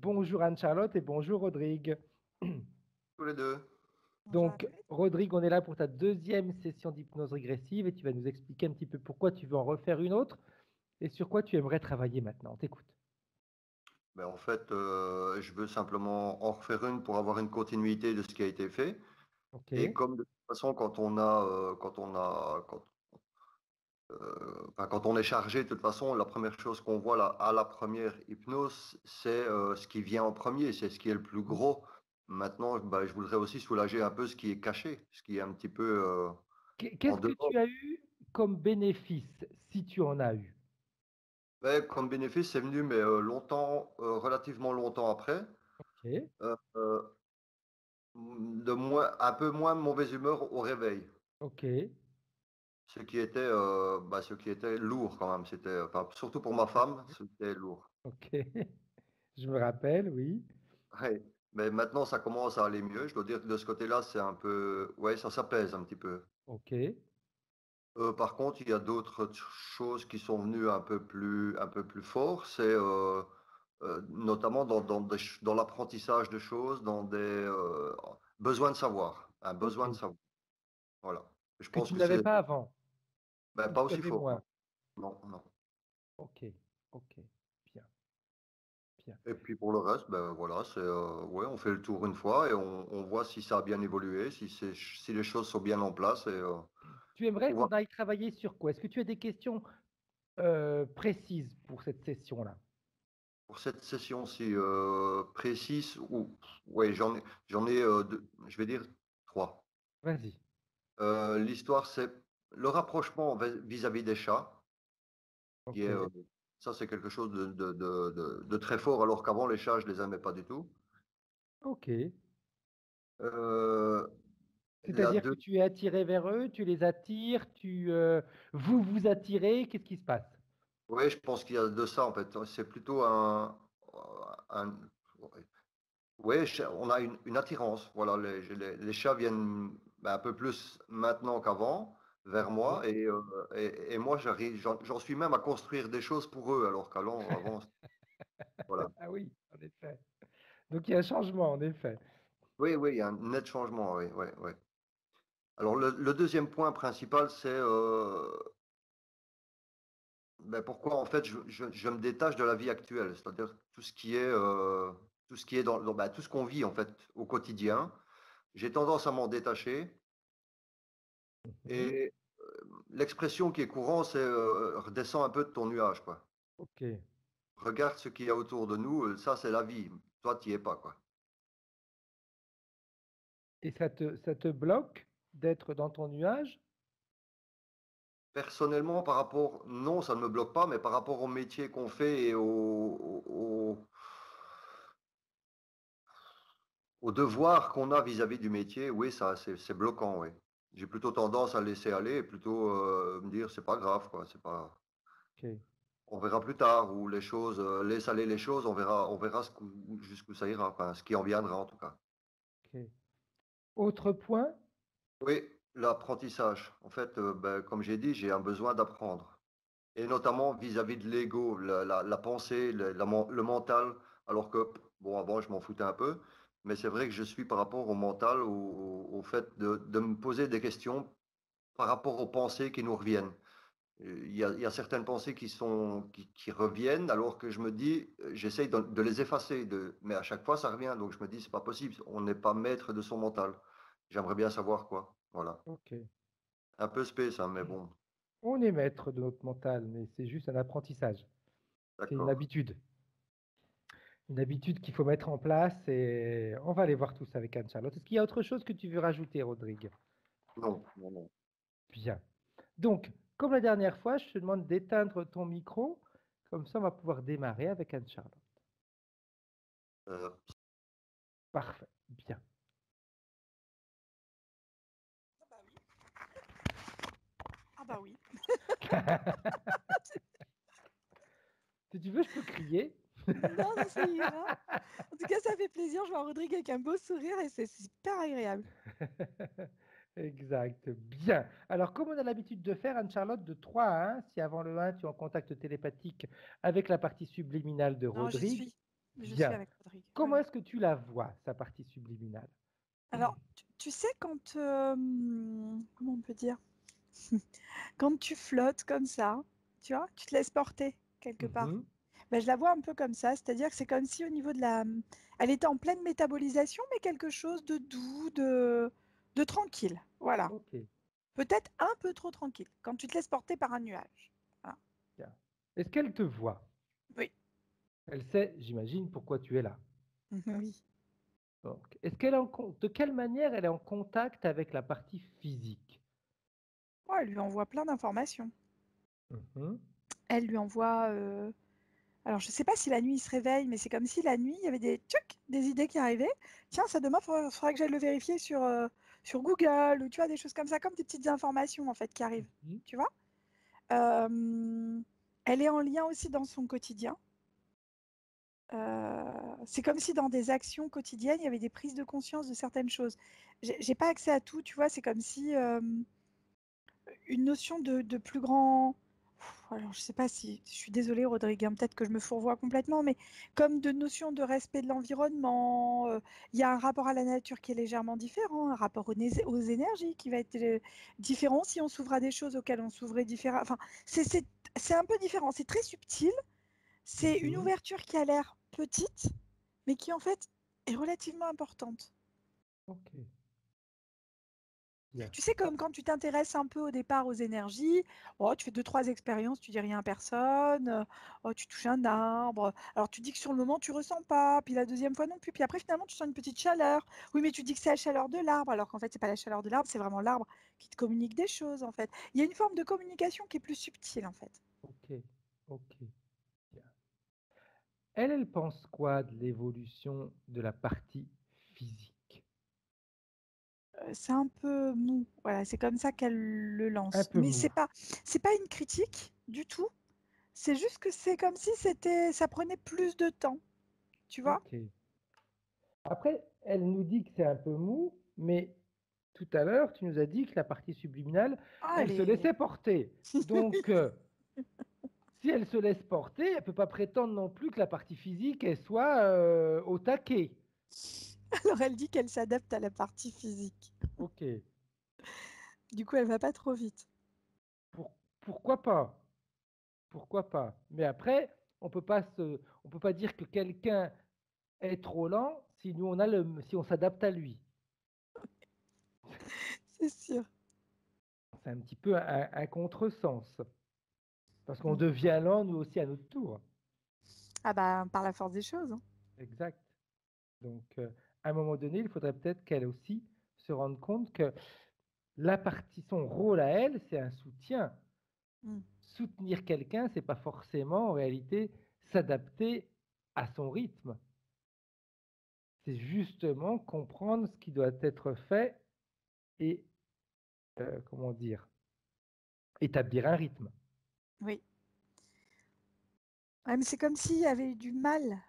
Bonjour Anne-Charlotte et bonjour Rodrigue. Tous les deux. Bonjour à Donc, tous. Rodrigue, on est là pour ta deuxième session d'hypnose régressive et tu vas nous expliquer un petit peu pourquoi tu veux en refaire une autre et sur quoi tu aimerais travailler maintenant. On t'écoute. Ben, en fait, je veux simplement en refaire une pour avoir une continuité de ce qui a été fait. Ok. Et comme de toute façon, quand on est chargé, de toute façon, la première chose qu'on voit là, à la première hypnose, c'est ce qui vient en premier, c'est ce qui est le plus gros. Maintenant, ben, je voudrais aussi soulager un peu ce qui est caché, ce qui est un petit peu en Qu'est-ce que dehors. tu as eu comme bénéfice, si tu en as eu? Ouais, comme bénéfice, c'est venu, mais longtemps, relativement longtemps après. Ok. Euh, euh, un peu moins de mauvaise humeur au réveil. Ok. Ce qui était lourd quand même. C'était, enfin, surtout pour ma femme, c'était lourd. Ok. Je me rappelle, oui. Ouais. Mais maintenant, ça commence à aller mieux. Je dois dire que de ce côté-là, c'est un peu, ouais, ça s'apaise un petit peu. Ok. Par contre, il y a d'autres choses qui sont venues un peu plus fort. C'est notamment dans l'apprentissage de choses, dans des besoins de savoir, un Ok. besoin de savoir. Voilà. Je Que pense tu que n'avais c'est pas avant, ben, que pas tu aussi avais fort. moins. Non, non. Ok. Ok. Bien. Bien. Et puis pour le reste, ben voilà, c'est ouais, on fait le tour une fois et on voit si ça a bien évolué, si les choses sont bien en place et Tu aimerais qu'on pouvoir aille travailler sur quoi? Est-ce que tu as des questions précises pour cette session-là? pour cette session-ci précise ou ouais, j'en ai je vais dire trois. Vas-y. L'histoire c'est le rapprochement vis-à-vis des chats, qui est Ok. ça c'est quelque chose de très fort alors qu'avant les chats je les aimais pas du tout. Ok. Euh, la C'est-à-dire que deux, tu es attiré vers eux, tu les attires, vous vous attirez, qu'est-ce qui se passe? Oui, je pense qu'il y a de ça en fait. C'est plutôt un- ouais, on a une attirance. Voilà, les chats viennent ben, un peu plus maintenant qu'avant vers Ok. moi et moi j'en suis même à construire des choses pour eux alors avant, voilà. Ah oui, en effet. Donc il y a un changement, en effet. Oui, oui, il y a un net changement. Oui, oui, oui. Alors le deuxième point principal, c'est ben, pourquoi en fait je me détache de la vie actuelle, c'est-à-dire tout ce qui est ben, tout ce qu'on vit en fait au quotidien. J'ai tendance à m'en détacher Mhm. et l'expression qui est courante, c'est redescends un peu de ton nuage, quoi. Ok. Regarde ce qu'il y a autour de nous, ça c'est la vie. Toi, tu n'y es pas, quoi. Et ça te bloque d'être dans ton nuage? Personnellement, non, ça ne me bloque pas, mais par rapport au métier qu'on fait et au devoir qu'on a vis-à-vis du métier, oui, ça, c'est bloquant, oui. J'ai plutôt tendance à laisser aller et plutôt me dire, c'est pas grave, quoi. C'est pas, Ok. on verra plus tard où les choses, laisse aller les choses, on verra jusqu'où ça ira, enfin, ce qui en viendra en tout cas. Ok. Autre point? Oui, l'apprentissage. En fait, ben, comme j'ai dit, j'ai un besoin d'apprendre. Et notamment vis-à-vis de l'ego, la pensée, le mental. Alors que, bon, avant, je m'en foutais un peu. Mais c'est vrai que je suis par rapport au mental, au fait de me poser des questions par rapport aux pensées qui nous reviennent. Il y a certaines pensées qui reviennent, alors que je me dis, j'essaye de les effacer, mais à chaque fois, ça revient. Donc je me dis, c'est pas possible. On n'est pas maître de son mental. J'aimerais bien savoir quoi. Voilà. Ok. Un peu space, hein, mais bon, On est maître de notre mental, mais c'est juste un apprentissage. C'est une d'accord. habitude. Une habitude qu'il faut mettre en place et on va aller voir tout ça avec Anne-Charlotte. Est-ce qu'il y a autre chose que tu veux rajouter, Rodrigue? Non, non, non. Bien. Donc, comme la dernière fois, je te demande d'éteindre ton micro. Comme ça, on va pouvoir démarrer avec Anne-Charlotte. Euh, Parfait. Bien. Ah bah oui. Ah bah oui. Si tu veux, je peux crier. Non, non, ça ira. En tout cas, ça fait plaisir. Je vois Rodrigue avec un beau sourire et c'est super agréable. Exact. Bien. Alors, comme on a l'habitude de faire, Anne-Charlotte, de 3 à 1, si avant le 1, tu es en contact télépathique avec la partie subliminale de Non, Rodrigue. je suis Bien. avec Rodrigue. Comment est-ce que tu la vois, sa partie subliminale? Alors, tu sais quand, comment on peut dire? Quand tu flottes comme ça, tu vois, tu te laisses porter quelque part. Mhm. Ben, je la vois un peu comme ça, c'est-à-dire que c'est comme si au niveau de la, elle était en pleine métabolisation, mais quelque chose de doux, de tranquille. Voilà. Ok, Peut-être un peu trop tranquille, quand tu te laisses porter par un nuage. Voilà. bien. Est-ce qu'elle te voit? Oui. Elle sait, j'imagine, pourquoi tu es là. Oui. Donc, est-ce qu'elle est de quelle manière elle est en contact avec la partie physique? Oh, elle lui envoie plein d'informations. Mhm. Elle lui envoie. Alors, je ne sais pas si la nuit il se réveille, mais c'est comme si la nuit, il y avait des idées qui arrivaient. Tiens, ça demain, il faudra que j'aille le vérifier sur Google, ou tu vois, des choses comme ça, comme des petites informations en fait qui arrivent. Mhm. Tu vois. Elle est en lien aussi dans son quotidien. C'est comme si dans des actions quotidiennes, il y avait des prises de conscience de certaines choses. J'ai pas accès à tout, tu vois, c'est comme si une notion de plus grand. Alors, je sais pas si. Je suis désolée, Rodrigue, hein, peut-être que je me fourvoie complètement, mais comme de notion de respect de l'environnement, il y a un rapport à la nature qui est légèrement différent, un rapport aux énergies qui va être différent si on s'ouvre à des choses auxquelles on s'ouvrait différemment. Enfin, c'est un peu différent, c'est très subtil. C'est une Mhm. ouverture qui a l'air petite, mais qui en fait est relativement importante. Ok, bien. Tu sais, comme quand tu t'intéresses un peu au départ aux énergies, oh, tu fais 2, 3 expériences, tu dis rien à personne, oh, tu touches un arbre, alors tu dis que sur le moment tu ressens pas, puis la deuxième fois non plus, puis après finalement tu sens une petite chaleur. Oui, mais tu dis que c'est la chaleur de l'arbre, alors qu'en fait c'est pas la chaleur de l'arbre, c'est vraiment l'arbre qui te communique des choses en fait. Il y a une forme de communication qui est plus subtile en fait. Ok, ok, bien. Elle pense quoi de l'évolution de la partie physique? C'est un peu mou, voilà, c'est comme ça qu'elle le Un lance. peu Mais mou. c'est pas une critique du tout. C'est juste que c'est comme si ça prenait plus de temps, tu vois? Ok. Après, elle nous dit que c'est un peu mou, mais tout à l'heure, tu nous as dit que la partie subliminale, elle se Allez. laissait porter. Donc, si elle se laisse porter, elle ne peut pas prétendre non plus que la partie physique, elle soit au taquet. Alors elle dit qu'elle s'adapte à la partie physique. Ok. Du coup, elle va pas trop vite. Pourquoi pas? Pourquoi pas? Mais après, on peut pas dire que quelqu'un est trop lent si nous si on s'adapte à lui. C'est sûr. C'est un petit peu un contresens. Parce qu'on Mm. devient lent, nous aussi, à notre tour. Ah bah, par la force des choses, hein. Exact. Donc, à un moment donné, il faudrait peut-être qu'elle aussi se rende compte que son rôle à elle, c'est un soutien. Mm. Soutenir quelqu'un, c'est pas forcément en réalité s'adapter à son rythme. C'est justement comprendre ce qui doit être fait et, comment dire, établir un rythme. Oui. Ouais, mais c'est comme s'il y avait eu du mal.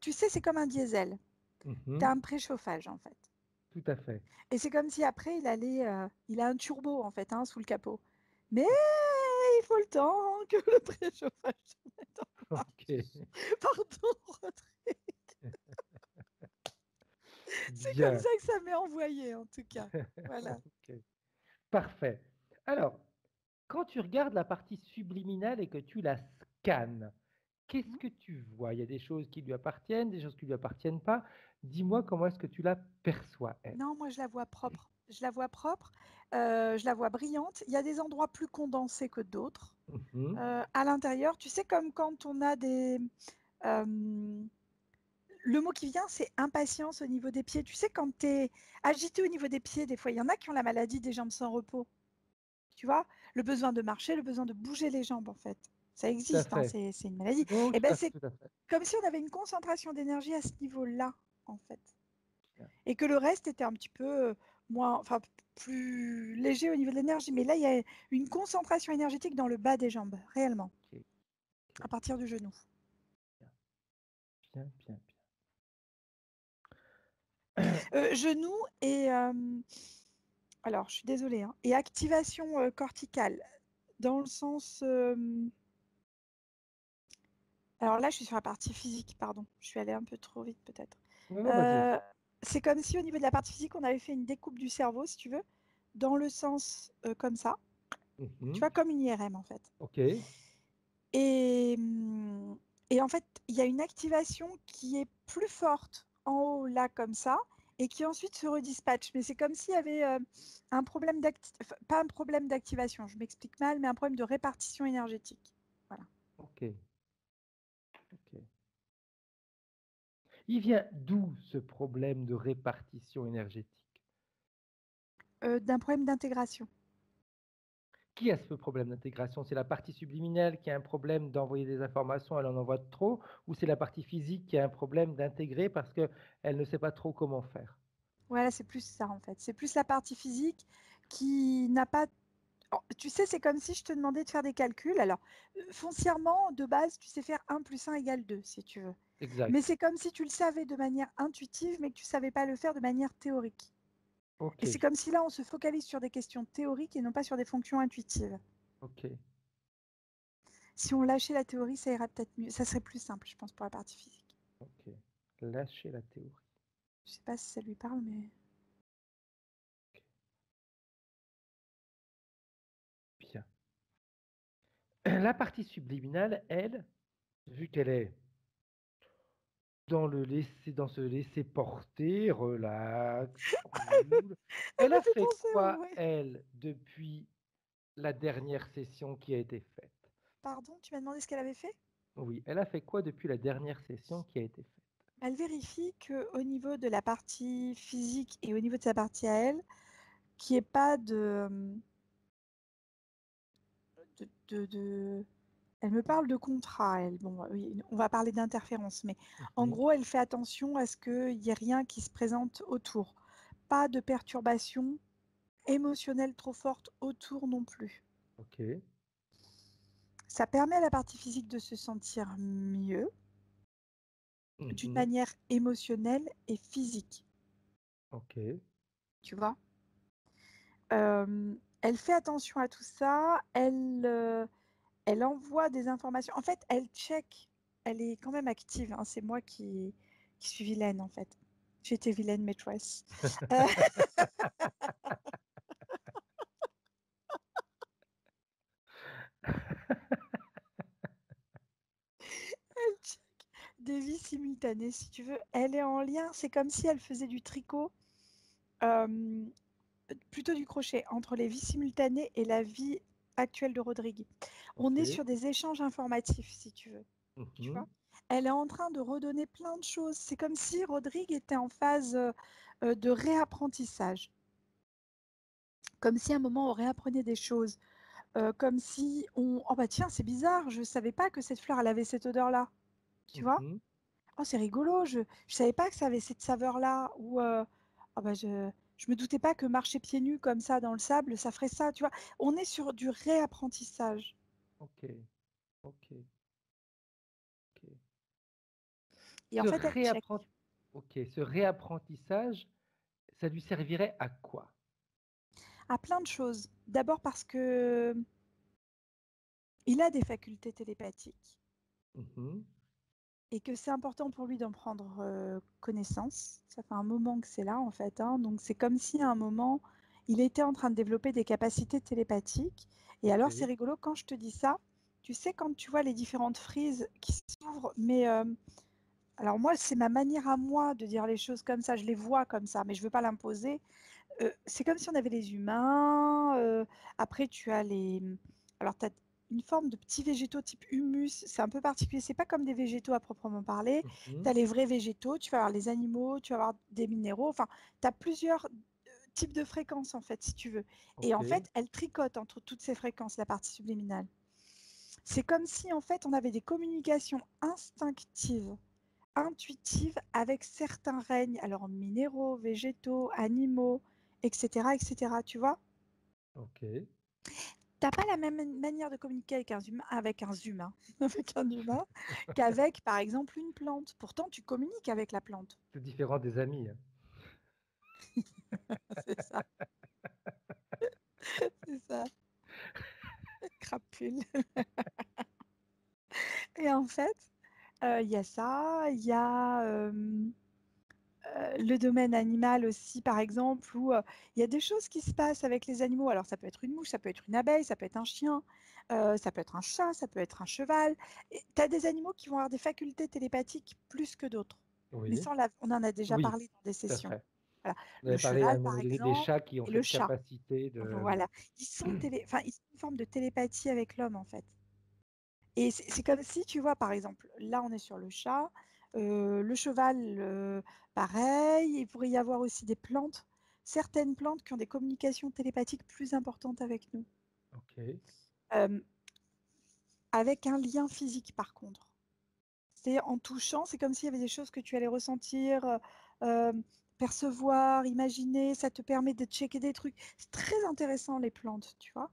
Tu sais, c'est comme un diesel. Tu as Mhm, un préchauffage, en fait. tout à fait. Et c'est comme si après, il a un turbo, en fait, hein, sous le capot. Mais il faut le temps que le préchauffage se mette en Ok, marche. Pardon, Rodrigue. C'est comme bien. ça que ça m'est envoyé, en tout cas. Voilà. Ok, parfait. Alors, quand tu regardes la partie subliminale et que tu la scannes, qu'est-ce Mhm. que tu vois? Il y a des choses qui lui appartiennent, des choses qui lui appartiennent pas. Dis-moi comment est-ce que tu la perçois, elle? Non, moi, je la vois propre. Je la vois propre. Je la vois brillante. Il y a des endroits plus condensés que d'autres. Mhm, À l'intérieur, tu sais, comme quand on a des... euh, le mot qui vient, c'est impatience au niveau des pieds. Tu sais, quand tu es agité au niveau des pieds, des fois, il y en a qui ont la maladie des jambes sans repos. Tu vois, le besoin de marcher, le besoin de bouger les jambes, en fait. Ça tout à existe, hein, fait. c'est une maladie. Non, Et tout ben, à fait, c'est tout à fait. comme si on avait une concentration d'énergie à ce niveau-là, en fait. Bien. Et que le reste était un petit peu moins, enfin, plus léger au niveau de l'énergie. Mais là, il y a une concentration énergétique dans le bas des jambes, réellement, Ok, ok, à partir du genou. bien, bien, bien, Genou et alors, je suis désolée, hein, et activation corticale, dans le sens Alors là, je suis sur la partie physique, pardon. Je suis allée un peu trop vite peut-être. Non, non, vas-y. C'est comme si au niveau de la partie physique, on avait fait une découpe du cerveau, si tu veux, dans le sens comme ça. Tu vois, comme une IRM en fait. Ok. Et, et en fait, il y a une activation qui est plus forte en haut, là, comme ça, et qui ensuite se redispatche. Mais c'est comme s'il y avait un problème pas un problème d'activation, je m'explique mal, mais un problème de répartition énergétique. Voilà. Ok. Ok. Il vient d'où ce problème de répartition énergétique? D'un problème d'intégration. Qui a ce problème d'intégration? C'est la partie subliminale qui a un problème d'envoyer des informations, elle en envoie trop, ou c'est la partie physique qui a un problème d'intégrer parce qu'elle ne sait pas trop comment faire? Voilà, c'est plus ça en fait. C'est plus la partie physique qui n'a pas. Oh, tu sais, c'est comme si je te demandais de faire des calculs. Alors, foncièrement, de base, tu sais faire 1 plus 1 égale 2, si tu veux. Exact. Mais c'est comme si tu le savais de manière intuitive, mais que tu ne savais pas le faire de manière théorique. Ok. Et c'est comme si là, on se focalise sur des questions théoriques et non pas sur des fonctions intuitives. Ok. Si on lâchait la théorie, ça irait peut-être mieux. Ça serait plus simple, je pense, pour la partie physique. Ok. Lâcher la théorie. Je ne sais pas si ça lui parle, mais... Bien. La partie subliminale, elle, vu qu'elle est dans se laisser porter, relax, cool, Elle elle me a fait fait penser, quoi, ouais. elle, depuis la dernière session qui a été faite? Pardon, tu m'as demandé ce qu'elle avait fait? Oui, elle a fait quoi depuis la dernière session qui a été faite? Elle vérifie qu'au niveau de la partie physique et au niveau de sa partie à elle, qu'il n'y ait pas de... Elle me parle de contrat, elle. Bon, oui, on va parler d'interférence, mais en Mhm. gros, elle fait attention à ce qu'il n'y ait rien qui se présente autour. Pas de perturbation émotionnelle trop forte autour non plus. Ok. Ça permet à la partie physique de se sentir mieux d'une Mhm. manière émotionnelle et physique, Ok. tu vois. Elle fait attention à tout ça, elle envoie des informations. En fait, elle check, elle est quand même active, hein. C'est moi qui suis vilaine, en fait. J'étais vilaine maîtresse. Euh, elle check des vies simultanées, si tu veux. Elle est en lien, c'est comme si elle faisait du tricot, euh, plutôt du crochet, entre les vies simultanées et la vie actuelle de Rodrigue. On Ok. est sur des échanges informatifs, si tu veux. Tu vois, Mhm. elle est en train de redonner plein de choses. C'est comme si Rodrigue était en phase de réapprentissage. Comme si à un moment on réapprenait des choses. Comme si on... Oh bah tiens, c'est bizarre, je ne savais pas que cette fleur, elle avait cette odeur-là. Tu vois? Mhm. Oh, c'est rigolo, je ne savais pas que ça avait cette saveur-là. Ou oh bah, je me doutais pas que marcher pieds nus comme ça dans le sable, ça ferait ça. Tu vois? On est sur du réapprentissage. Ok. Ok. Ok. Et en Ce fait, elle check. ce réapprentissage, ça lui servirait à quoi? À plein de choses. D'abord parce que il a des facultés télépathiques Mhm. et que c'est important pour lui d'en prendre connaissance. Ça fait un moment que c'est là, en fait, hein. Donc, c'est comme si à un moment, il était en train de développer des capacités télépathiques. Et alors, c'est Ok. rigolo, quand je te dis ça, tu sais, quand tu vois les différentes frises qui s'ouvrent, mais alors moi, c'est ma manière à moi de dire les choses comme ça, je les vois comme ça, mais je ne veux pas l'imposer. C'est comme si on avait les humains, après tu as les... Alors tu as une forme de petits végétaux type humus, c'est un peu particulier, c'est pas comme des végétaux à proprement parler. Tu as Mhm. les vrais végétaux, tu vas avoir les animaux, tu vas avoir des minéraux, enfin, tu as plusieurs types de fréquences en fait, si tu veux. Et Ok. en fait, elle tricote entre toutes ces fréquences, la partie subliminale. C'est comme si en fait on avait des communications instinctives, intuitives avec certains règnes, alors minéraux, végétaux, animaux, etc., etc. Tu vois, Ok. t'as pas la même manière de communiquer avec un humain, avec un humain, qu'avec, par exemple, une plante. Pourtant, tu communiques avec la plante. C'est différent des amis, hein. C'est ça, c'est ça. Crapule. Et en fait, Il y a ça, il y a le domaine animal aussi, par exemple, où il y a des choses qui se passent avec les animaux. Alors, ça peut être une mouche, ça peut être une abeille, ça peut être un chien, ça peut être un chat, ça peut être un cheval. Tu as des animaux qui vont avoir des facultés télépathiques plus que d'autres. Mais Oui, ça, on en a déjà oui, parlé dans des tout à sessions. fait. Voilà. Vous Le avez parlé à un cheval, moment par donné des exemple, chats qui ont et le cette chat. capacité de... Voilà. Enfin, ils sont une forme de télépathie avec l'homme, en fait. Et c'est comme si, tu vois, par exemple, là, on est sur le chat, le cheval, pareil. Il pourrait y avoir aussi des plantes, certaines plantes qui ont des communications télépathiques plus importantes avec nous, Ok. euh, avec un lien physique, par contre. C'est en touchant, c'est comme s'il y avait des choses que tu allais ressentir, euh, percevoir, imaginer. Ça te permet de checker des trucs. C'est très intéressant, les plantes, tu vois.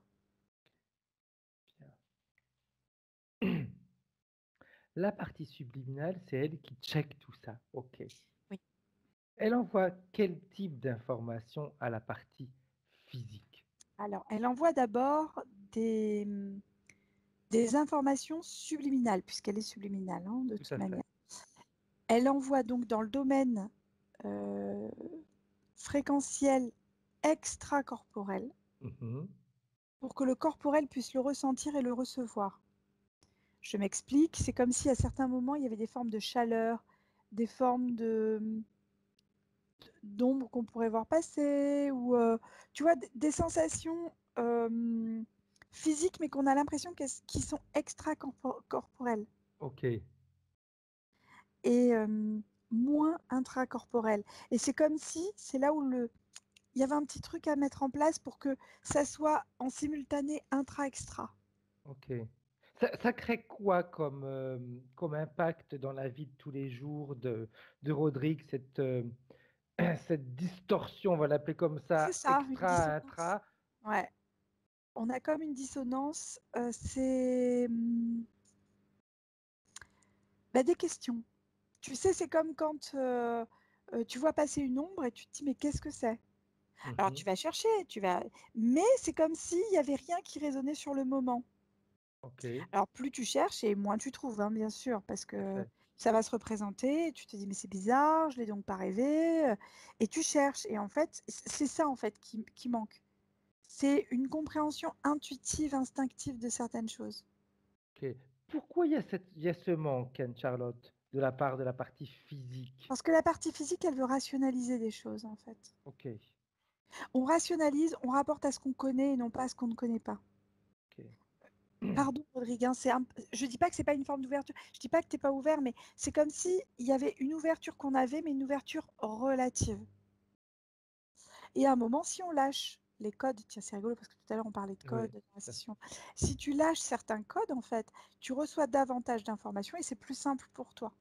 Bien. La partie subliminale, c'est elle qui check tout ça. Ok. Oui. Elle envoie quel type d'information à la partie physique? Alors, elle envoie d'abord des, des informations subliminales, puisqu'elle est subliminale, hein, de Tout toute à manière. fait. Elle envoie donc dans le domaine euh, fréquentiel extracorporel Mhm. pour que le corporel puisse le ressentir et le recevoir. Je m'explique, c'est comme si à certains moments il y avait des formes de chaleur, des formes d'ombre qu'on pourrait voir passer, ou tu vois, des sensations physiques, mais qu'on a l'impression qu'ils sont extracorporelles. Ok. Et moins intracorporel. Et c'est comme si, c'est là où il y avait un petit truc à mettre en place pour que ça soit en simultané intra-extra. Ok. Ça crée quoi comme impact dans la vie de tous les jours de Rodrigue, cette distorsion, on va l'appeler comme C'est ça, ça, une extra à dissonance. intra? Ouais. On a comme une dissonance, c'est bah, des questions. Tu sais, c'est comme quand tu vois passer une ombre et tu te dis, mais qu'est-ce que c'est? Alors tu Mhm. vas chercher, mais c'est comme s'il n'y avait rien qui résonnait sur le moment. Ok, Alors, plus tu cherches et moins tu trouves, hein, bien sûr, parce tout à que fait. ça va se représenter. Et tu te dis, mais c'est bizarre, je l'ai donc pas rêvé. Et tu cherches. Et en fait, c'est ça en fait qui manque. C'est une compréhension intuitive, instinctive de certaines choses. Ok. Pourquoi il y a ce manque, Anne-Charlotte, de la part de la partie physique? Parce que la partie physique, elle veut rationaliser des choses, en fait. Ok, On rationalise, on rapporte à ce qu'on connaît et non pas à ce qu'on ne connaît pas. ok. Pardon, Rodrigue, hein, je dis pas que c'est pas une forme d'ouverture. Je dis pas que t'es pas ouvert, mais c'est comme si il y avait une ouverture qu'on avait, mais une ouverture relative. Et à un moment, si on lâche les codes, tiens, c'est rigolo parce que tout à l'heure on parlait de Oui, codes dans la tout à fait. session. Si tu lâches certains codes, en fait, tu reçois davantage d'informations et c'est plus simple pour toi.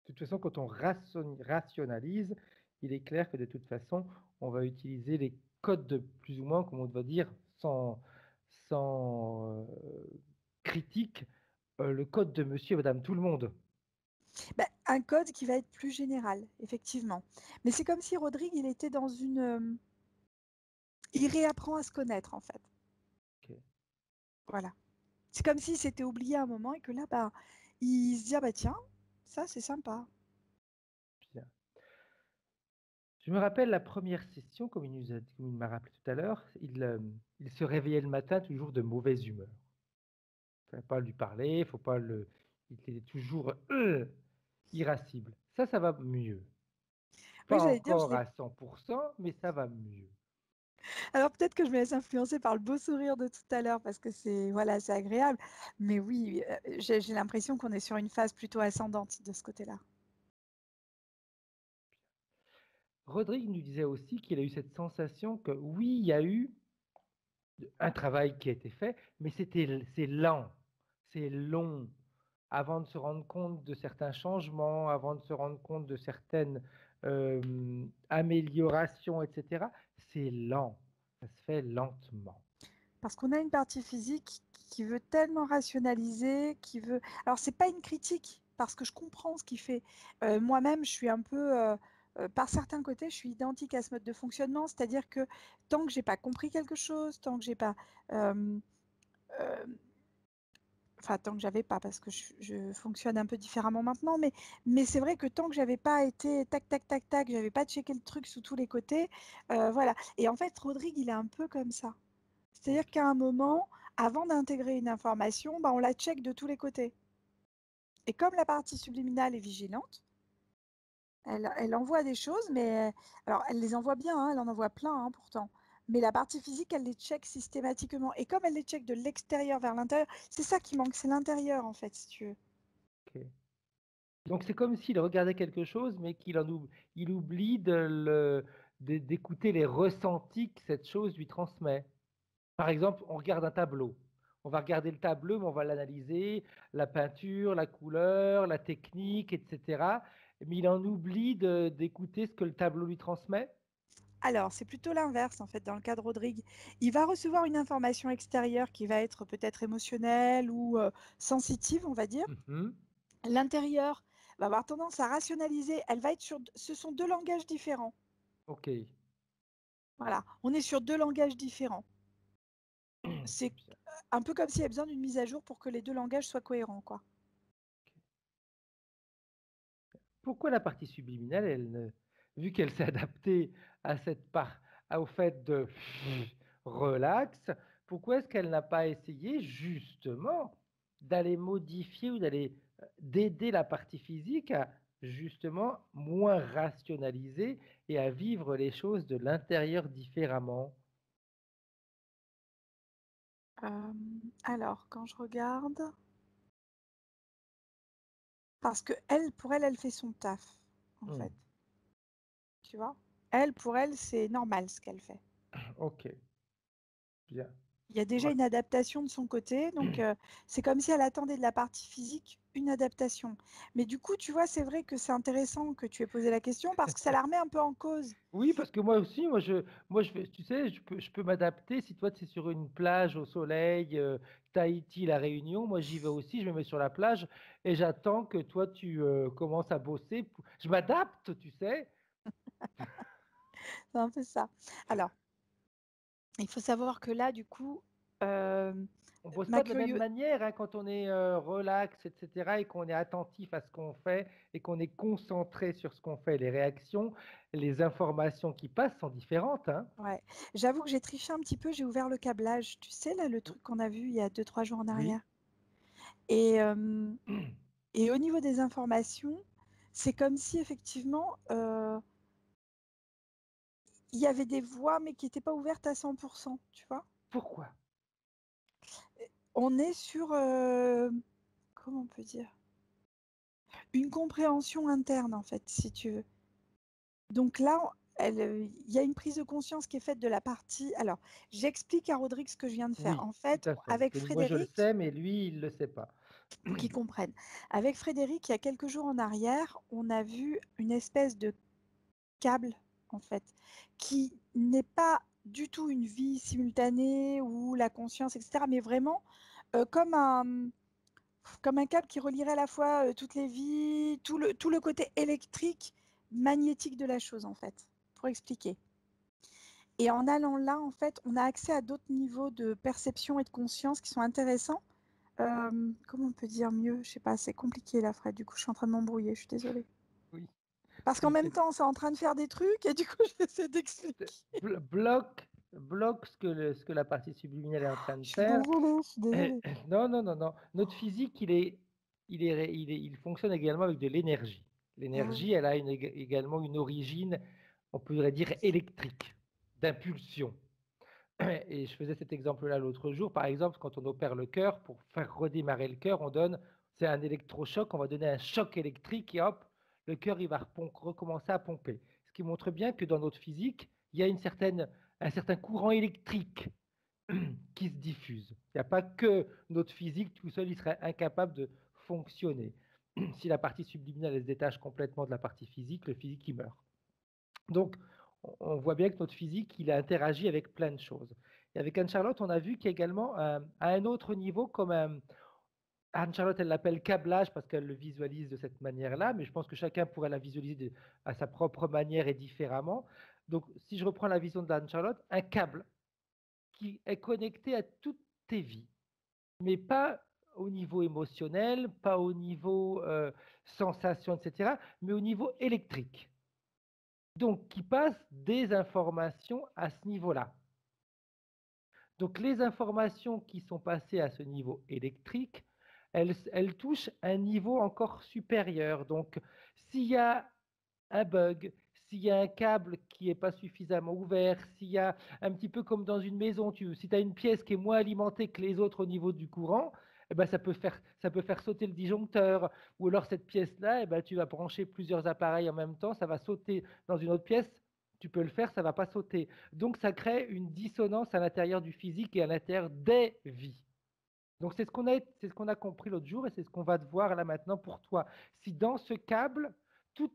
De toute façon, quand on rationalise, il est clair que de toute façon, on va utiliser les codes de plus ou moins, comme on va dire, sans critique, le code de monsieur et madame tout le monde. Ben, un code qui va être plus général, effectivement. Mais c'est comme si Rodrigue, il était dans une... il réapprend à se connaître, en fait. Ok, Voilà. C'est comme s'il s'était oublié à un moment et que là, bah, il se dit, ah bah tiens, ça c'est sympa. bien. Je me rappelle la première session, comme il m'a rappelé tout à l'heure, il se réveillait le matin toujours de mauvaise humeur. Il ne fallait pas lui parler, faut pas le... il était toujours irascible. Ça va mieux. Oui, Pas j'allais dire, encore à 100%, mais ça va mieux. Alors peut-être que je me laisse influencer par le beau sourire de tout à l'heure parce que c'est voilà, c'est agréable. Mais oui, j'ai l'impression qu'on est sur une phase plutôt ascendante de ce côté-là. Rodrigue nous disait aussi qu'il a eu cette sensation que oui, il y a eu un travail qui a été fait, mais c'est lent, c'est long. Avant de se rendre compte de certains changements, avant de se rendre compte de certaines améliorations, etc., c'est lent. Ça se fait lentement. Parce qu'on a une partie physique qui veut tellement rationaliser, qui veut. Alors c'est pas une critique parce que je comprends ce qu'il fait. Moi-même, je suis un peu par certains côtés, je suis identique à ce mode de fonctionnement, c'est-à-dire que tant que j'ai pas compris quelque chose, tant que j'ai pas euh, Enfin, tant que j'avais pas, parce que je fonctionne un peu différemment maintenant, mais c'est vrai que tant que j'avais pas été tac, tac, tac, tac, j'avais pas checké le truc sous tous les côtés, voilà. Et en fait, Rodrigue, il est un peu comme ça. C'est-à-dire Ok. qu'à un moment, avant d'intégrer une information, bah, on la check de tous les côtés. Et comme la partie subliminale est vigilante, elle envoie des choses, mais alors elle les envoie bien, hein, elle en envoie plein hein, pourtant. Mais la partie physique, elle les check systématiquement. Et comme elle les check de l'extérieur vers l'intérieur, c'est ça qui manque, c'est l'intérieur en fait, si tu veux. Ok. Donc c'est comme s'il regardait quelque chose, mais il oublie d'écouter les ressentis que cette chose lui transmet. Par exemple, on regarde un tableau. On va regarder le tableau, mais on va l'analyser, la peinture, la couleur, la technique, etc. Mais il en oublie d'écouter ce que le tableau lui transmet. Alors, c'est plutôt l'inverse en fait dans le cas de Rodrigue. Il va recevoir une information extérieure qui va être peut-être émotionnelle ou sensitive, on va dire. Mhm. L'intérieur va avoir tendance à rationaliser. Elle va être sur. Ce sont deux langages différents. Ok. Voilà, on est sur deux langages différents. C'est Bien. un peu comme s'il y avait besoin d'une mise à jour pour que les deux langages soient cohérents, quoi. Pourquoi la partie subliminale, vu qu'elle s'est adaptée à au fait de relax, pourquoi est-ce qu'elle n'a pas essayé justement d'aller modifier ou d'aider la partie physique à justement moins rationaliser et à vivre les choses de l'intérieur différemment? Euh, alors, quand je regarde, parce que elle, pour elle, elle fait son taf, en Hmm, fait. Tu vois? Elle, pour elle, c'est normal ce qu'elle fait. ok, bien. Il y a déjà Ouais. une adaptation de son côté, donc c'est comme si elle attendait de la partie physique une adaptation. Mais du coup, tu vois, c'est vrai que c'est intéressant que tu aies posé la question parce que ça la remet un peu en cause. Oui, parce que moi aussi, tu sais, je peux m'adapter. Si toi, tu es sur une plage au soleil, Tahiti, La Réunion, moi, j'y vais aussi, je me mets sur la plage et j'attends que toi, tu commences à bosser. Je m'adapte, tu sais. C'est un peu ça. Alors, il faut savoir que là, du coup, euh, On bosse ma pas de la même curiosité. manière hein, quand on est relax, etc., et qu'on est attentif à ce qu'on fait et qu'on est concentré sur ce qu'on fait. Les réactions, les informations qui passent sont différentes, hein. Ouais. J'avoue que j'ai triché un petit peu, j'ai ouvert le câblage. Tu sais, là, le truc qu'on a vu il y a 2, 3 jours en Oui. arrière. Et, et au niveau des informations, c'est comme si effectivement, il y avait des voies, mais qui n'étaient pas ouvertes à 100%, tu vois. Pourquoi? On est sur, comment on peut dire, une compréhension interne, en fait, si tu veux. Donc là, il y a une prise de conscience qui est faite de la partie. Alors, j'explique à Rodrigue ce que je viens de faire. Oui, En tout fait, à fait. Parce avec que moi, je le Frédéric, sais, mais lui, il ne le sait pas. pour qu'il comprenne, avec Frédéric, il y a quelques jours en arrière, on a vu une espèce de câble, en fait, qui n'est pas du tout une vie simultanée ou la conscience, etc., mais vraiment comme un câble qui relierait à la fois toutes les vies, tout le côté électrique, magnétique de la chose, en fait, pour expliquer. Et en allant là, en fait, on a accès à d'autres niveaux de perception et de conscience qui sont intéressants. Comment on peut dire mieux? Je sais pas, c'est compliqué là, Fred. Du coup, je suis en train de m'embrouiller, je suis désolée. Oui. Parce qu'en même temps, c'est en train de faire des trucs et du coup, j'essaie d'expliquer. Bloque ce que la partie subliminale est en train de Je suis faire. désolée, je suis désolée. Non, non, non, non. Notre physique, il fonctionne également avec de l'énergie. Ah oui. L'énergie, elle a également une origine, on pourrait dire, électrique, d'impulsion. Et je faisais cet exemple-là l'autre jour. Par exemple, quand on opère le cœur, pour faire redémarrer le cœur, c'est un électrochoc, on va donner un choc électrique et hop, le cœur, il va recommencer à pomper. Ce qui montre bien que dans notre physique, il y a un certain courant électrique qui se diffuse. Il n'y a pas que notre physique tout seul, il serait incapable de fonctionner. Si la partie subliminale elle se détache complètement de la partie physique, le physique, il meurt. Donc, on voit bien que notre physique, il a interagi avec plein de choses. Et avec Anne-Charlotte, on a vu qu'il y a également, à un autre niveau, Anne-Charlotte, elle l'appelle câblage parce qu'elle le visualise de cette manière-là, mais je pense que chacun pourrait la visualiser à sa propre manière et différemment. Donc, si je reprends la vision d'Anne-Charlotte, un câble qui est connecté à toutes tes vies, mais pas au niveau émotionnel, pas au niveau sensation, etc., mais au niveau électrique. Donc, qui passe des informations à ce niveau-là. Donc, les informations qui sont passées à ce niveau électrique, elles touchent un niveau encore supérieur. Donc, s'il y a un bug, s'il y a un câble qui n'est pas suffisamment ouvert, s'il y a un petit peu comme dans une maison, si tu as une pièce qui est moins alimentée que les autres au niveau du courant, eh ben, ça peut faire sauter le disjoncteur. Ou alors cette pièce-là, eh ben, tu vas brancher plusieurs appareils en même temps, ça va sauter dans une autre pièce. Tu peux le faire, ça ne va pas sauter. Donc ça crée une dissonance à l'intérieur du physique et à l'intérieur des vies. Donc c'est ce qu'on a compris l'autre jour et c'est ce qu'on va te voir là maintenant pour toi. Si dans ce câble, tous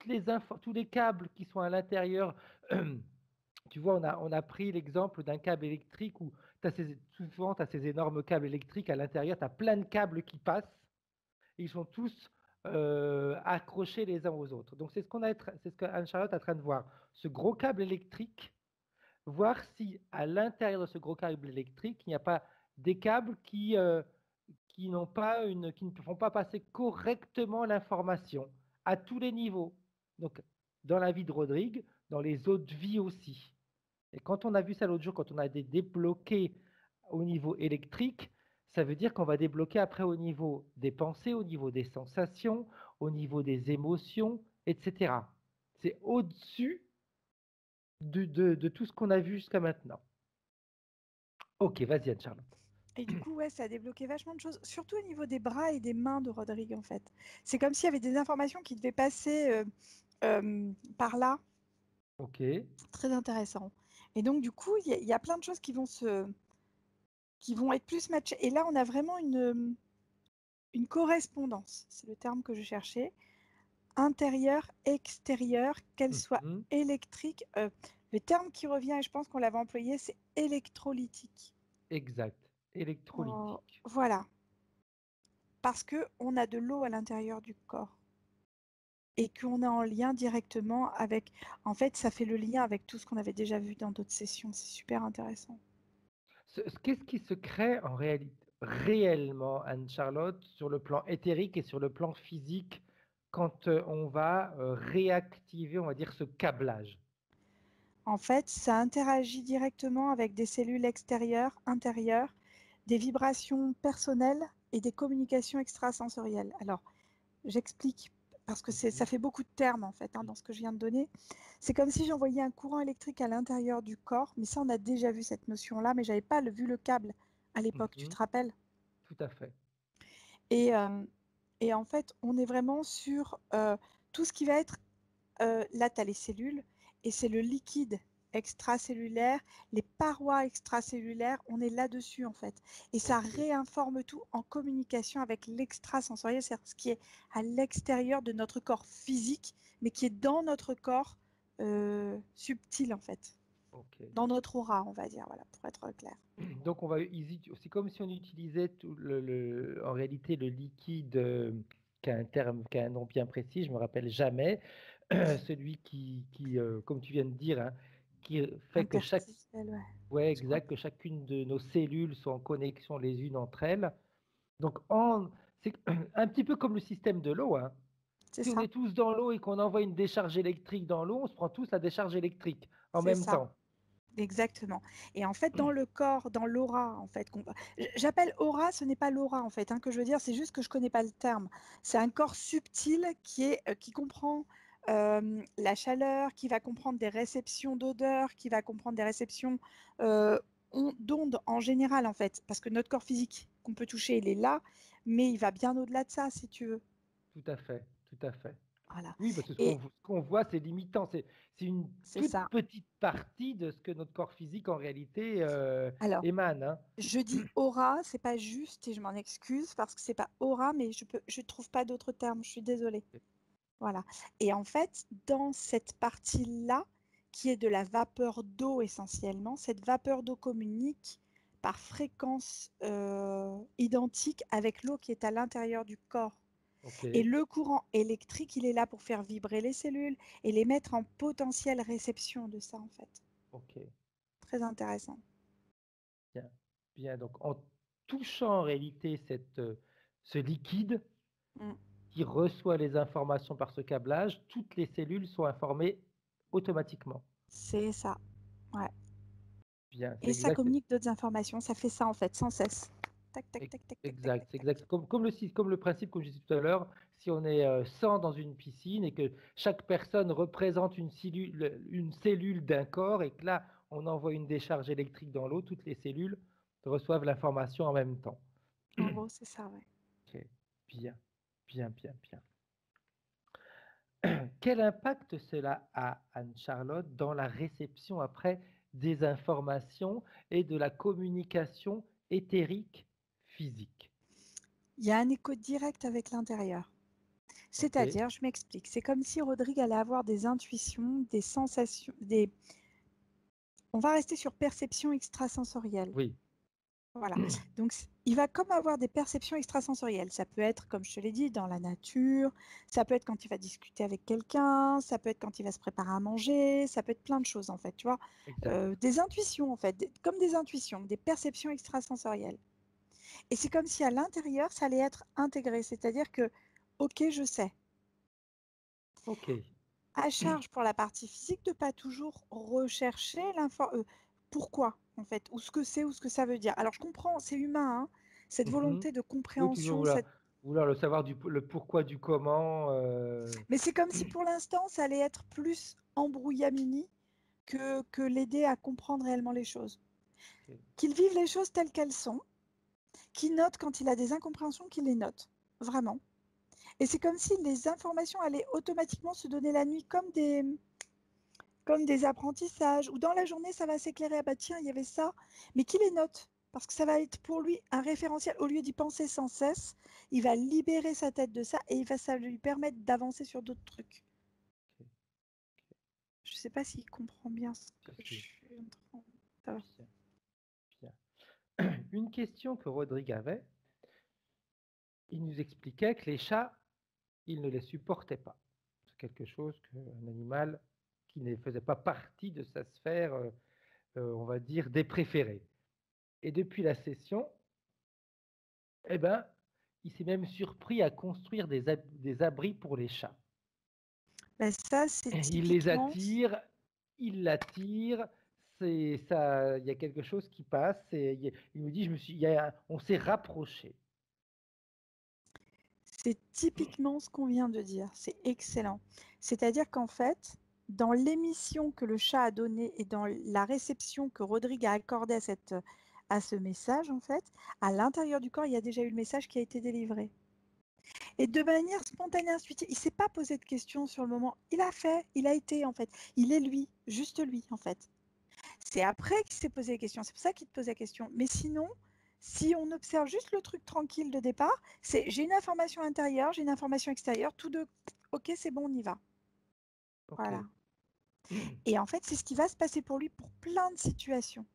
les câbles qui sont à l'intérieur, tu vois, on a pris l'exemple d'un câble électrique où souvent tu as ces énormes câbles électriques à l'intérieur, tu as plein de câbles qui passent et ils sont tous accrochés les uns aux autres. Donc c'est ce que Anne-Charlotte est en train de voir. Ce gros câble électrique, voir si à l'intérieur de ce gros câble électrique, il n'y a pas des câbles qui ne font pas passer correctement l'information à tous les niveaux. Donc, dans la vie de Rodrigue, dans les autres vies aussi. Et quand on a vu ça l'autre jour, quand on a débloqué au niveau électrique, ça veut dire qu'on va débloquer après au niveau des pensées, au niveau des sensations, au niveau des émotions, etc. C'est au-dessus de tout ce qu'on a vu jusqu'à maintenant. Ok, vas-y Anne-Charlotte. Et du coup, ouais, ça a débloqué vachement de choses, surtout au niveau des bras et des mains de Rodrigue, en fait. C'est comme s'il y avait des informations qui devaient passer par là. Ok, Très intéressant. Et donc, du coup, il y a plein de choses qui vont être plus matchées. Et là, on a vraiment une correspondance, c'est le terme que je cherchais, intérieur, extérieur, qu'elle soit Mhm. électrique. Le terme qui revient, et je pense qu'on l'avait employé, c'est électrolytique. Exact. Électrolytique. Voilà, parce qu'on a de l'eau à l'intérieur du corps et qu'on est en lien directement avec... En fait, ça fait le lien avec tout ce qu'on avait déjà vu dans d'autres sessions. C'est super intéressant. Qu'est-ce qui se crée en réalité, réellement, Anne-Charlotte, sur le plan éthérique et sur le plan physique, quand on va réactiver, on va dire, ce câblage? En fait, ça interagit directement avec des cellules extérieures, intérieures, des vibrations personnelles et des communications extrasensorielles. Alors, j'explique parce que ça Mhm. fait beaucoup de termes en fait dans ce que je viens de donner. C'est comme si j'envoyais un courant électrique à l'intérieur du corps, mais ça on a déjà vu cette notion-là, mais j'avais pas vu le câble à l'époque, tu te Mhm. rappelles? Tout à fait. Et, euh, et en fait, on est vraiment sur tout ce qui va être là, tu as les cellules et c'est le liquide extracellulaire, les parois extracellulaires, on est là-dessus en fait. Et ça Ok. réinforme tout en communication avec l'extrasensoriel, c'est-à-dire ce qui est à l'extérieur de notre corps physique, mais qui est dans notre corps subtil en fait, Ok. dans notre aura, on va dire, voilà, pour être clair. Donc, c'est comme si on utilisait en réalité le liquide qui a un nom bien précis, je me rappelle jamais, celui comme tu viens de dire, hein, qui fait que Interstitiel, ouais, ouais, je crois. exact, que chacune de nos cellules sont en connexion les unes entre elles. Donc, c'est un petit peu comme le système de l'eau, hein. C'est Si on ça, est tous dans l'eau et qu'on envoie une décharge électrique dans l'eau, on se prend tous la décharge électrique en c'est même ça. temps. Exactement. Et en fait, dans le corps, dans l'aura, en fait, j'appelle aura, ce n'est pas l'aura, en fait, hein, que je veux dire, c'est juste que je connais pas le terme. C'est un corps subtil qui comprend la chaleur, qui va comprendre des réceptions d'odeur, qui va comprendre des réceptions euh, d'ondes en général, en fait, parce que notre corps physique qu'on peut toucher, il est là, mais il va bien au-delà de ça, si tu veux. Tout à fait, tout à fait. Voilà. Oui, parce que Et ce qu'on voit, c'est limitant. C'est une c'est toute ça. petite partie de ce que notre corps physique, en réalité, Alors, émane, hein. je dis aura, c'est pas juste et je m'en excuse parce que c'est pas aura, mais je trouve pas d'autres termes. Je suis désolée. Voilà. Et en fait, dans cette partie-là, qui est de la vapeur d'eau essentiellement, cette vapeur d'eau communique par fréquence identique avec l'eau qui est à l'intérieur du corps. Ok, Et le courant électrique, il est là pour faire vibrer les cellules et les mettre en potentielle réception de ça, en fait. ok. Très intéressant. Bien, bien. Donc, en touchant en réalité ce liquide Mm. qui reçoit les informations par ce câblage, toutes les cellules sont informées automatiquement. C'est ça. Ouais. Bien, c'est Et ça exact. communique d'autres informations. Ça fait ça en fait, sans cesse. Tac, tac, Ex- tac, tac, tac, tac, Exact, tac, c'est tac. exact. Comme le principe, comme je disais tout à l'heure, si on est 100 dans une piscine et que chaque personne représente une cellule d'un corps et que là, on envoie une décharge électrique dans l'eau, toutes les cellules reçoivent l'information en même temps. En gros, c'est ça, ouais. Ok, bien, bien, bien, bien. Quel impact cela a, Anne-Charlotte, dans la réception après des informations et de la communication éthérique physique? Il y a un écho direct avec l'intérieur. Ok, C'est-à-dire, je m'explique, c'est comme si Rodrigue allait avoir des intuitions, des sensations, on va rester sur perception extrasensorielle. oui, Voilà. Donc, il va comme avoir des perceptions extrasensorielles. Ça peut être, comme je te l'ai dit, dans la nature, ça peut être quand il va discuter avec quelqu'un, ça peut être quand il va se préparer à manger, ça peut être plein de choses, en fait, tu vois. exact. Des intuitions, en fait, comme des intuitions, des perceptions extrasensorielles. Et c'est comme si à l'intérieur, ça allait être intégré. C'est-à-dire que, ok, je sais. Ok, À charge pour la partie physique de pas toujours rechercher pourquoi en fait, ou ce que c'est, ou ce que ça veut dire. Alors je comprends, c'est humain, hein, cette mhm. volonté de Oui, toujours compréhension, vouloir le savoir le pourquoi du comment. mais c'est comme si pour l'instant ça allait être plus embrouillamini que l'aider à comprendre réellement les choses. Ok, Qu'il vive les choses telles qu'elles sont, qu'il note quand il a des incompréhensions, qu'il les note, vraiment. Et c'est comme si les informations allaient automatiquement se donner la nuit comme des apprentissages, ou dans la journée, ça va s'éclairer, ah bah tiens, il y avait ça, mais qu'il les note, parce que ça va être pour lui un référentiel. Au lieu d'y penser sans cesse, il va libérer sa tête de ça et ça va lui permettre d'avancer sur d'autres trucs. ok, Je ne sais pas s'il comprend bien ce que si, je si, suis en train. Ça va. bien, bien. Une question que Rodrigue avait, il nous expliquait que les chats, il ne les supportait pas. C'est quelque chose qu'un animal qui ne faisait pas partie de sa sphère, on va dire, des préférés. Et depuis la session, eh ben, il s'est même surpris à construire des abris pour les chats. Ben ça, c'est Il les typiquement, attire, il l'attire, c'est ça, il y a quelque chose qui passe. Il me dit, on s'est rapproché. c'est typiquement ce qu'on vient de dire. C'est excellent. C'est-à-dire qu'en fait, dans l'émission que le chat a donnée et dans la réception que Rodrigue a accordée à ce message, en fait, à l'intérieur du corps, il y a déjà eu le message qui a été délivré. Et de manière spontanée, intuitive, il ne s'est pas posé de questions sur le moment. Il a fait, il a été, en fait. Il est lui, juste lui, en fait. C'est après qu'il s'est posé les questions. C'est pour ça qu'il te pose la question. Mais sinon, si on observe juste le truc tranquille de départ, c'est j'ai une information intérieure, j'ai une information extérieure, tout de ok, c'est bon, on y va. Ok. Voilà. Et en fait, c'est ce qui va se passer pour lui pour plein de situations.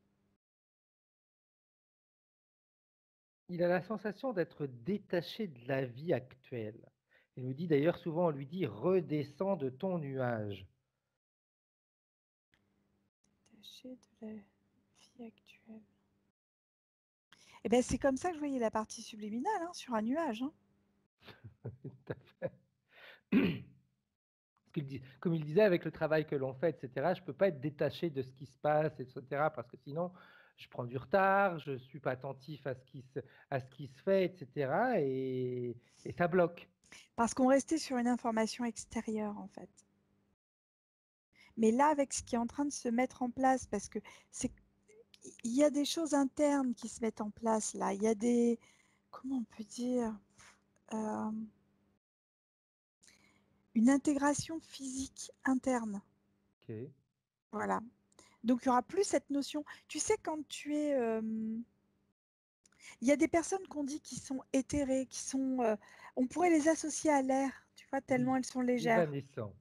Il a la sensation d'être détaché de la vie actuelle. Il me dit d'ailleurs souvent, on lui dit redescends de ton nuage. Détaché de la vie actuelle. Et ben c'est comme ça que je voyais la partie subliminale hein, sur un nuage. Hein. Tout à fait. Comme il disait, avec le travail que l'on fait, etc., je ne peux pas être détaché de ce qui se passe, etc., parce que sinon, je prends du retard, je ne suis pas attentif à ce qui se fait, etc., et ça bloque. Parce qu'on restait sur une information extérieure en fait. Mais là, avec ce qui est en train de se mettre en place, parce que c'est il y a des choses internes qui se mettent en place là. Il y a des, comment on peut dire, euh, une intégration physique interne. Ok. Voilà. Donc il y aura plus cette notion. Tu sais, quand tu es, il y a des personnes qu'on dit qui sont éthérées, on pourrait les associer à l'air, tu vois, tellement Oui, elles sont légères. évanescent.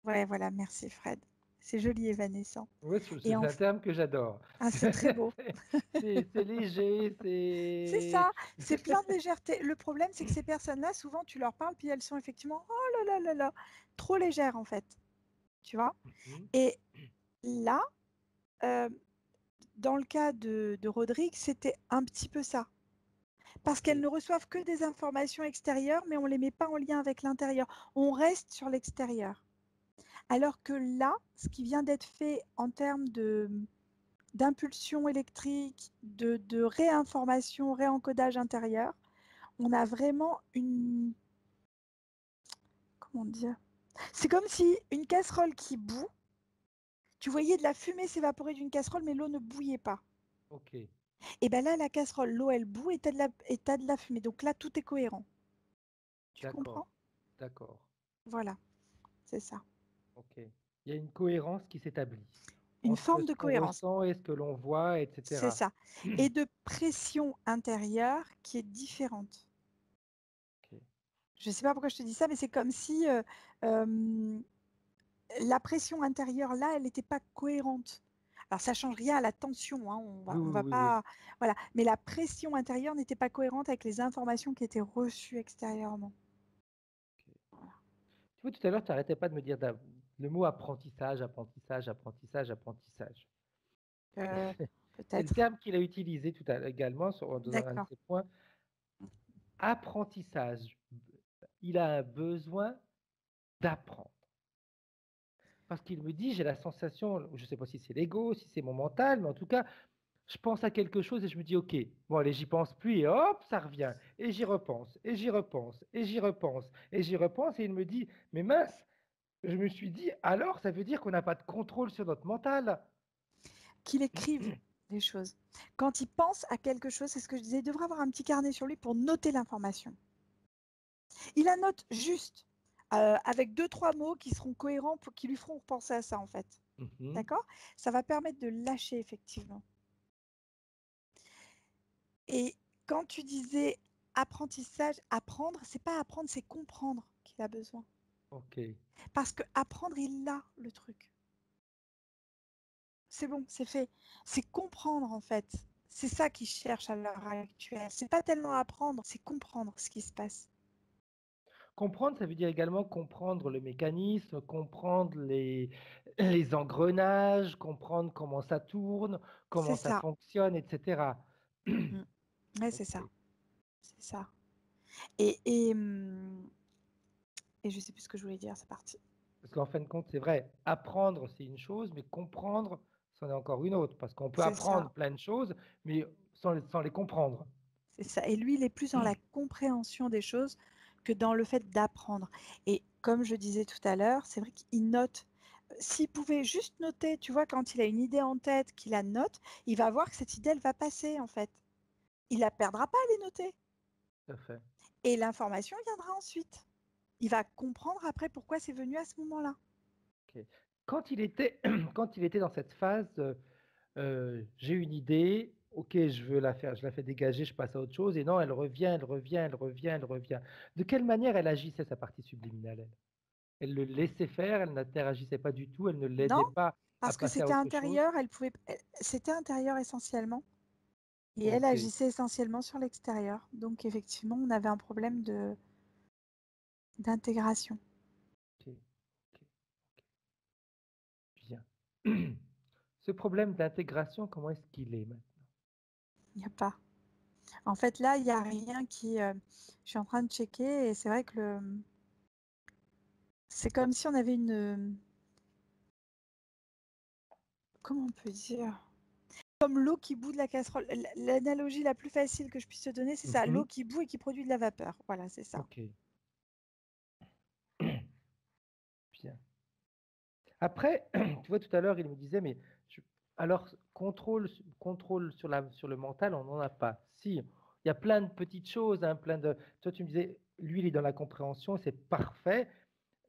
Ouais, voilà, merci Fred. C'est joli, évanescent. Oui, Et c'est un terme que j'adore. ah, c'est très beau. C'est léger, C'est c'est... ça, c'est plein de légèreté. Le problème, c'est que ces personnes-là, souvent, tu leur parles, puis elles sont effectivement, oh là là là là, trop légères en fait, tu vois. Mhm. Et là, euh, dans le cas de Rodrigue, c'était un petit peu ça. Parce qu'elles ne reçoivent que des informations extérieures, mais on ne les met pas en lien avec l'intérieur. On reste sur l'extérieur. Alors que là, ce qui vient d'être fait en termes d'impulsion électrique, de réinformation, réencodage intérieur, on a vraiment une... Comment dire? C'est comme si une casserole qui bout, tu voyais de la fumée s'évaporer d'une casserole, mais l'eau ne bouillait pas. Ok, Et bien là, la casserole, l'eau, elle bout et tu as de la fumée. Donc là, tout est cohérent. Tu comprends? d'accord, d'accord, Voilà, c'est ça. ok. Il y a une cohérence qui s'établit Une entre forme ce de qu'on cohérence, ressent et ce que l'on voit, c'est etc. ça. Et de pression intérieure qui est différente. Ok, Je ne sais pas pourquoi je te dis ça, mais c'est comme si la pression intérieure, là, elle n'était pas cohérente. Alors, ça ne change rien à la tension, hein, oui, on oui, va oui, oui. pas... Voilà. Mais la pression intérieure n'était pas cohérente avec les informations qui étaient reçues extérieurement. Ok. Tu vois, tout à l'heure, tu n'arrêtais pas de me dire le mot apprentissage, apprentissage, apprentissage, apprentissage. Euh, Et le Peut-être. terme qu'il a utilisé tout à l'heure également dans un de D'accord. ses points, apprentissage. Il a un besoin d'apprendre. Parce qu'il me dit, j'ai la sensation, je ne sais pas si c'est l'ego, si c'est mon mental, mais en tout cas, je pense à quelque chose et je me dis, OK, bon, allez, j'y pense plus et hop, ça revient. Et j'y repense, et j'y repense, et j'y repense, et j'y repense. Et il me dit, mais mince, je me suis dit, alors, ça veut dire qu'on n'a pas de contrôle sur notre mental. Qu'il écrive des choses. Quand il pense à quelque chose, c'est ce que je disais, il devrait avoir un petit carnet sur lui pour noter l'information. Il la note juste, avec 2-3 mots qui seront cohérents, qui lui feront penser à ça, en fait. Mhm. D'accord? Ça va permettre de lâcher, effectivement. Et quand tu disais apprentissage, apprendre, c'est pas apprendre, c'est comprendre qu'il a besoin. OK. Parce que apprendre, il a le truc. C'est bon, c'est fait. C'est comprendre, en fait. C'est ça qu'il cherche à l'heure actuelle. C'est pas tellement apprendre, c'est comprendre ce qui se passe. Comprendre, ça veut dire également comprendre le mécanisme, comprendre les engrenages, comprendre comment ça tourne, C'est comment ça ça. fonctionne, etc. Mm. Ouais, c'est ça. OK. C'est ça. Et, et, hum, et je sais plus ce que je voulais dire, c'est parti. Parce qu'en fin de compte, c'est vrai, apprendre, c'est une chose, mais comprendre, c'en est encore une autre. Parce qu'on peut C'est ça. apprendre plein de choses, mais sans les comprendre. C'est ça. Et lui, il est plus dans la compréhension des choses que dans le fait d'apprendre. Et comme je disais tout à l'heure, c'est vrai qu'il note. S'il pouvait juste noter, tu vois, quand il a une idée en tête, qu'il la note, il va voir que cette idée, elle va passer, en fait. Il ne la perdra pas à les noter. Tout à fait. Et l'information viendra ensuite. Il va comprendre après pourquoi c'est venu à ce moment-là. OK. Quand il était, quand il était dans cette phase, j'ai une idée, ok, je veux la faire, je la fais dégager, je passe à autre chose, et non, elle revient, elle revient, elle revient, elle revient. De quelle manière elle agissait, sa partie subliminale, elle? Elle le laissait faire, elle n'interagissait pas du tout, elle ne Non, l'aidait pas à parce que passer à c'était autre chose. intérieur, c'était intérieur essentiellement. Et elle Ok, agissait essentiellement sur l'extérieur. Donc effectivement, on avait un problème d'intégration. ok, ok, bien. Ce problème d'intégration, comment est-ce qu'il est maintenant? Il n'y a pas. En fait, là, il n'y a rien qui... je suis en train de checker et c'est vrai que c'est comme si on avait une... Comment on peut dire? Comme l'eau qui bout de la casserole. L'analogie la plus facile que je puisse te donner, c'est ça. L'eau Mhm. qui bout et qui produit de la vapeur. Voilà, c'est ça. Ok, bien. Après, tu vois, tout à l'heure, il me disait, mais alors, contrôle sur le mental, on n'en a pas. Si, il y a plein de petites choses, hein, plein de... Toi, tu me disais, lui, il est dans la compréhension, c'est parfait.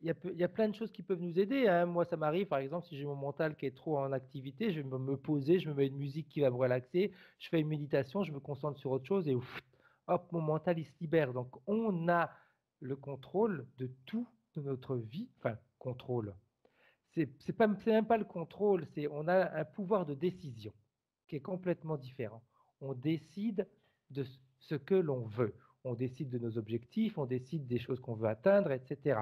Il y a plein de choses qui peuvent nous aider, hein. Moi, ça m'arrive, par exemple, si j'ai mon mental qui est trop en activité, je vais me poser, je me mets une musique qui va me relaxer, je fais une méditation, je me concentre sur autre chose et ouf, hop, mon mental, il se libère. Donc, on a le contrôle de tout de notre vie, enfin, contrôle. C'est même pas le contrôle, on a un pouvoir de décision qui est complètement différent. On décide de ce que l'on veut. On décide de nos objectifs, on décide des choses qu'on veut atteindre, etc.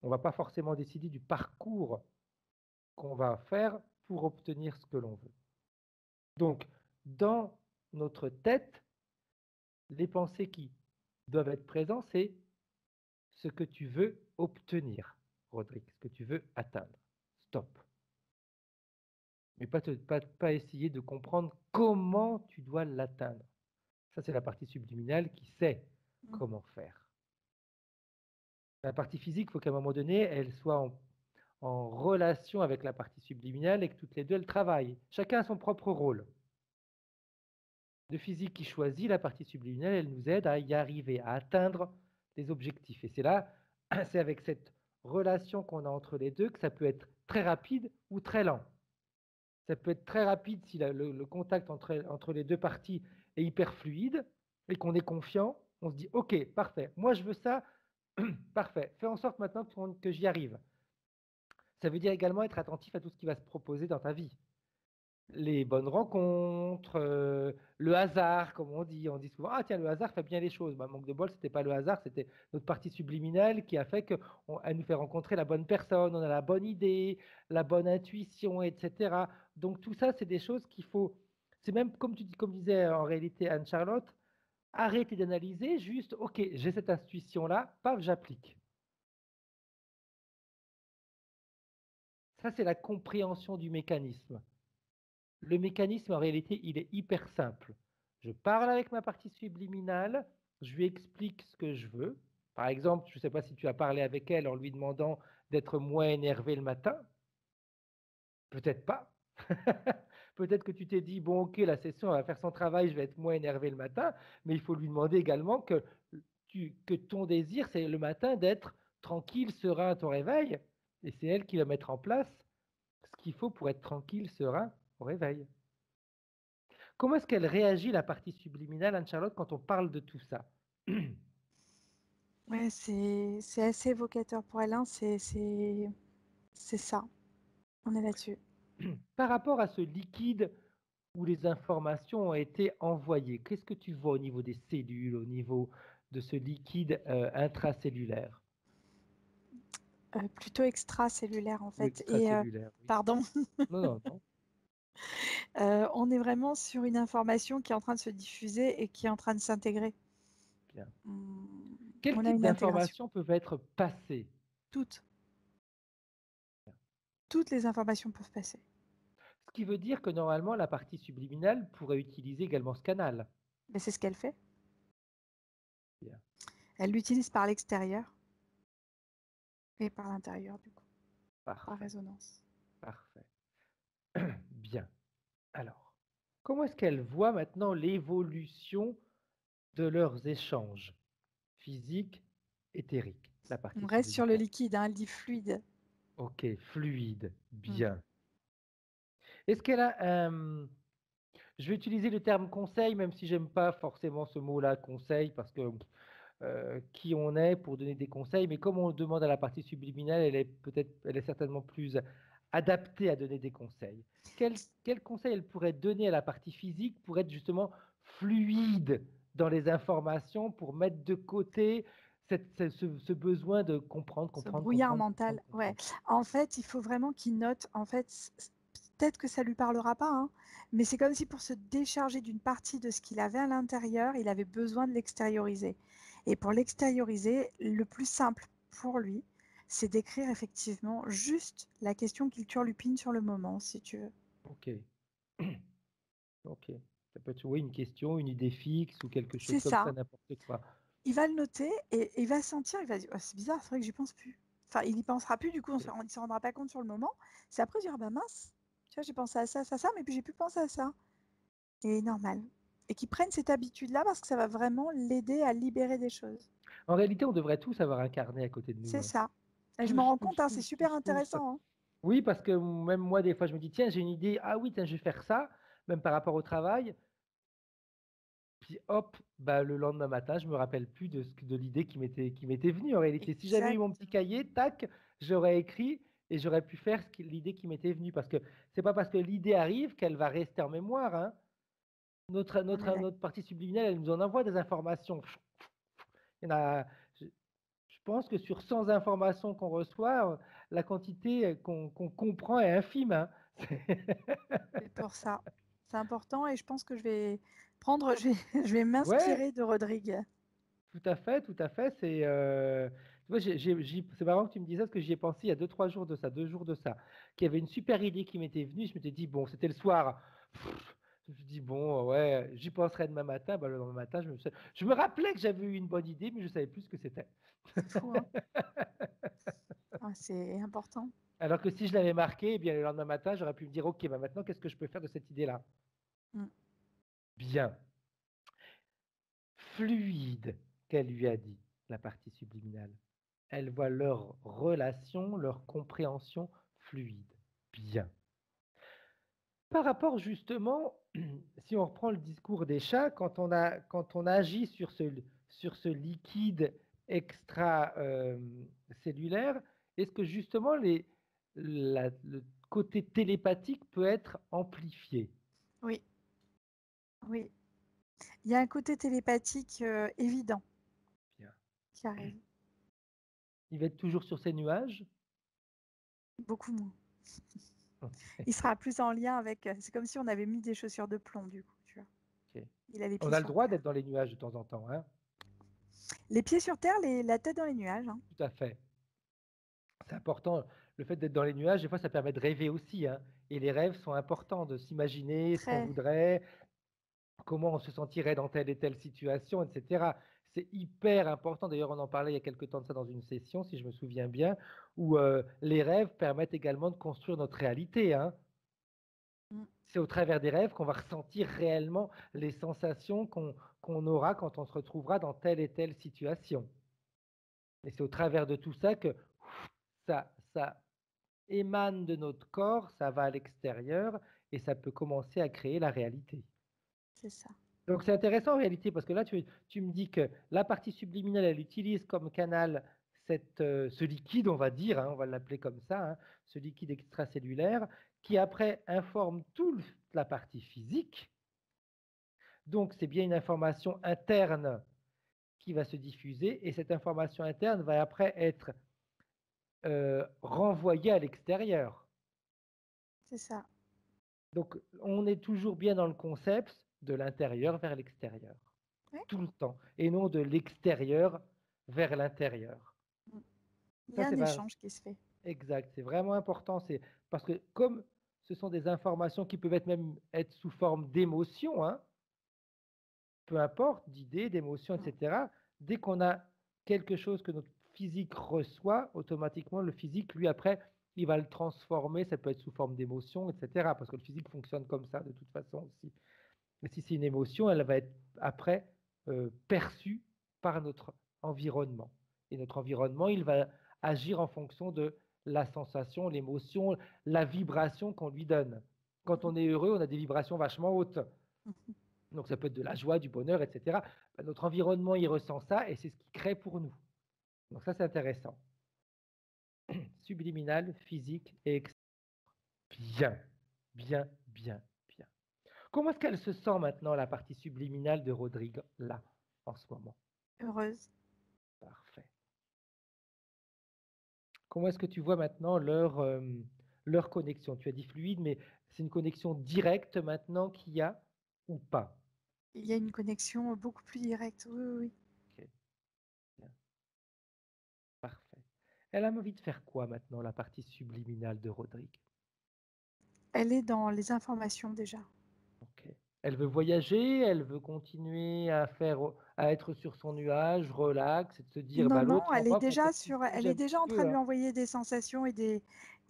On ne va pas forcément décider du parcours qu'on va faire pour obtenir ce que l'on veut. Donc, dans notre tête, les pensées qui doivent être présentes, c'est ce que tu veux obtenir, Rodrigue, ce que tu veux atteindre. Stop. Mais pas essayer de comprendre comment tu dois l'atteindre. Ça, c'est la partie subliminale qui sait Mm. comment faire. La partie physique, il faut qu'à un moment donné, elle soit en relation avec la partie subliminale et que toutes les deux, elles travaillent. Chacun a son propre rôle. Le physique qui choisit la partie subliminale, elle nous aide à y arriver, à atteindre les objectifs. Et c'est là, c'est avec cette relation qu'on a entre les deux que ça peut être très rapide ou très lent. Ça peut être très rapide si le contact entre les deux parties est hyper fluide et qu'on est confiant. On se dit, OK, parfait, moi je veux ça, parfait, fais en sorte maintenant que j'y arrive. Ça veut dire également être attentif à tout ce qui va se proposer dans ta vie. Les bonnes rencontres, le hasard, comme on dit. On dit souvent, ah tiens, le hasard fait bien les choses. Bah, manque de bol, c'était pas le hasard, c'était notre partie subliminale qui a fait qu'elle nous fait rencontrer la bonne personne, on a la bonne idée, la bonne intuition, etc. Donc tout ça, c'est des choses qu'il faut, c'est même comme disait en réalité Anne-Charlotte, arrêter d'analyser, juste, ok, j'ai cette intuition-là, paf, j'applique. Ça, c'est la compréhension du mécanisme. Le mécanisme, en réalité, il est hyper simple. Je parle avec ma partie subliminale, je lui explique ce que je veux. Par exemple, je ne sais pas si tu as parlé avec elle en lui demandant d'être moins énervé le matin. Peut-être pas. Peut-être que tu t'es dit, bon, ok, la session va faire son travail, je vais être moins énervé le matin, mais il faut lui demander également que ton désir, c'est le matin d'être tranquille, serein à ton réveil, et c'est elle qui va mettre en place ce qu'il faut pour être tranquille, serein au réveil. Comment est-ce qu'elle réagit, la partie subliminale, Anne-Charlotte, quand on parle de tout ça? Ouais, c'est assez évocateur pour elle, hein. C'est ça. On est là-dessus. Par rapport à ce liquide où les informations ont été envoyées, qu'est-ce que tu vois au niveau des cellules, au niveau de ce liquide intracellulaire? Plutôt extracellulaire en Ou fait. Et extracellulaire, oui. pardon, Non, non, non. on est vraiment sur une information qui est en train de se diffuser et qui est en train de s'intégrer. Bien. On Quel a type une intégration. d'informations peuvent être passées? Toutes. Toutes les informations peuvent passer. Ce qui veut dire que normalement, la partie subliminale pourrait utiliser également ce canal. Mais c'est ce qu'elle fait. Bien. Elle l'utilise par l'extérieur et par l'intérieur, du coup, par Parfait, résonance. parfait. Bien. Alors, comment est-ce qu'elle voit maintenant l'évolution de leurs échanges physiques, éthériques, la partie On reste sur le subliminale? liquide, hein, elle dit fluide. Ok, fluide, Mm. bien. Est-ce qu'elle a un... Je vais utiliser le terme conseil, même si j'aime pas forcément ce mot-là, conseil, parce que qui on est pour donner des conseils, mais comme on le demande à la partie subliminale, elle est certainement plus adaptée à donner des conseils. Quel conseil elle pourrait donner à la partie physique pour être justement fluide dans les informations, pour mettre de côté ce besoin de comprendre, Ce comprendre, brouillard comprendre, comprendre, mental, ouais. comprendre. En fait, il faut vraiment qu'il note, en fait, peut-être que ça lui parlera pas, hein, mais c'est comme si pour se décharger d'une partie de ce qu'il avait à l'intérieur, il avait besoin de l'extérioriser. Et pour l'extérioriser, le plus simple pour lui, c'est d'écrire effectivement juste la question qu'il turlupine sur le moment, si tu veux. Ok, ok. Ça peut être oui, une question, une idée fixe ou quelque chose C'est comme ça, ça. n'importe quoi. Il va le noter et il va sentir, il va dire, oh, c'est bizarre, c'est vrai que j'y pense plus. Enfin, il n'y pensera plus, du coup, Ok. il ne se rendra pas compte sur le moment. C'est après, il dira, bah mince, tu vois, j'ai pensé à ça, mais puis j'ai plus pensé à ça. Et normal. Et qu'il prenne cette habitude-là parce que ça va vraiment l'aider à libérer des choses. En réalité, on devrait tous avoir un carnet à côté de nous, C'est hein. ça. Et je m'en Tous, rends compte, tous, hein, c'est tous, super tous, tous. intéressant, hein. Oui, parce que même moi, des fois, je me dis, tiens, j'ai une idée, ah oui, tiens, je vais faire ça, même par rapport au travail. Puis hop, bah, le lendemain matin, je me rappelle plus de l'idée qui m'était venue en réalité. Si j'avais eu mon petit Exactement. cahier, tac, j'aurais écrit et j'aurais pu faire l'idée qui m'était venue. Parce que c'est pas parce que l'idée arrive qu'elle va rester en mémoire, hein. On est d'accord. Notre partie subliminale, elle nous en envoie des informations. Il y en a, je pense que sur 100 informations qu'on reçoit, la quantité qu'on comprend est infime, hein. C'est pour ça. C'est important et je pense que je vais je vais Ouais, m'inspirer de Rodrigue. tout à fait, tout à fait. Tu vois, c'est marrant que tu me dises ça parce que j'y ai pensé il y a 2 jours de ça, 2 jours de ça, qu'il y avait une super idée qui m'était venue. Je m'étais dit, bon, c'était le soir. Pff, je me suis dit, bon, ouais, j'y penserai demain matin. Bah, le lendemain matin, je me rappelais que j'avais eu une bonne idée, mais je savais plus ce que c'était. C'est fou, hein? Ah, c'est important. Alors que si je l'avais marqué, eh bien, le lendemain matin, j'aurais pu me dire, OK, bah maintenant, qu'est-ce que je peux faire de cette idée-là? Mm. Bien. Fluide, qu'elle lui a dit, la partie subliminale. Elle voit leur relation, leur compréhension fluide. Bien. Par rapport justement, si on reprend le discours des chats, quand on agit sur ce liquide extra-cellulaire, est-ce que justement le côté télépathique peut être amplifié? Oui, oui. Il y a un côté télépathique évident Bien. qui arrive. Il va être toujours sur ces nuages? Beaucoup moins. Il sera plus en lien avec. C'est comme si on avait mis des chaussures de plomb, du coup, tu vois. Ok. Il a les On pieds a le sur droit terre. d'être dans les nuages de temps en temps, hein? Les pieds sur terre, la tête dans les nuages, hein. Tout à fait. C'est important. Le fait d'être dans les nuages, des fois, ça permet de rêver aussi, hein. Et les rêves sont importants, de s'imaginer ce qu'on Très. voudrait, comment on se sentirait dans telle et telle situation, etc. C'est hyper important. D'ailleurs, on en parlait il y a quelque temps de ça dans une session, si je me souviens bien, où les rêves permettent également de construire notre réalité, hein. Mm. C'est au travers des rêves qu'on va ressentir réellement les sensations qu'on aura quand on se retrouvera dans telle et telle situation. Et c'est au travers de tout ça que ça émane de notre corps, ça va à l'extérieur et ça peut commencer à créer la réalité. C'est ça. Donc c'est intéressant en réalité parce que là tu me dis que la partie subliminale, elle utilise comme canal ce liquide, on va dire, hein, on va l'appeler comme ça, hein, ce liquide extracellulaire qui après informe toute la partie physique. Donc c'est bien une information interne qui va se diffuser et cette information interne va après être renvoyée à l'extérieur. C'est ça. Donc, on est toujours bien dans le concept de l'intérieur vers l'extérieur, Ouais. tout le temps, et non de l'extérieur vers l'intérieur. Mm. Il y Ça, a un c'est échange qui se fait. exact, c'est vraiment important. C'est parce que comme ce sont des informations qui peuvent être même être sous forme d'émotions, hein, peu importe, d'idées, d'émotions, Mm. etc. Dès qu'on a quelque chose que notre physique reçoit, automatiquement, le physique, lui, après, il va le transformer, ça peut être sous forme d'émotion, etc. Parce que le physique fonctionne comme ça, de toute façon aussi. Et si c'est une émotion, elle va être après perçue par notre environnement. Et notre environnement, il va agir en fonction de la sensation, l'émotion, la vibration qu'on lui donne. Quand on est heureux, on a des vibrations vachement hautes. Mm. Donc ça peut être de la joie, du bonheur, etc. Ben, notre environnement, il ressent ça et c'est ce qui crée pour nous. Donc ça, c'est intéressant. Subliminal, physique et extérieur. Bien, bien, bien, bien. Comment est-ce qu'elle se sent maintenant, la partie subliminale de Rodrigue, là, en ce moment? Heureuse. Parfait. Comment est-ce que tu vois maintenant leur connexion? Tu as dit fluide, mais c'est une connexion directe maintenant qu'il y a ou pas? Il y a une connexion beaucoup plus directe. Oui, oui, oui. Ok, bien, parfait. Elle a envie de faire quoi maintenant, la partie subliminale de Rodrigue? Elle est dans les informations déjà. Ok. Elle veut voyager, elle veut continuer à être sur son nuage, relax, et de se dire, Non, bah, non, l'autre en elle est moi, qu'on déjà profite sur, plus, elle est j'aime déjà en train mieux, de lui hein. envoyer des sensations et des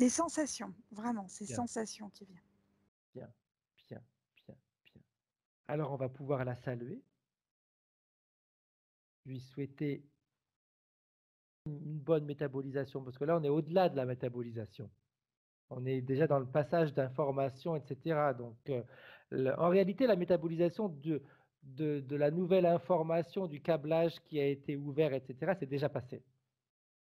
sensations. Vraiment, c'est Bien, sensations qui viennent. bien, bien, bien, bien. Alors, on va pouvoir la saluer, lui souhaiter une bonne métabolisation, parce que là, on est au-delà de la métabolisation. On est déjà dans le passage d'informations, etc. Donc, en réalité, la métabolisation de la nouvelle information, du câblage qui a été ouvert, etc., c'est déjà passé.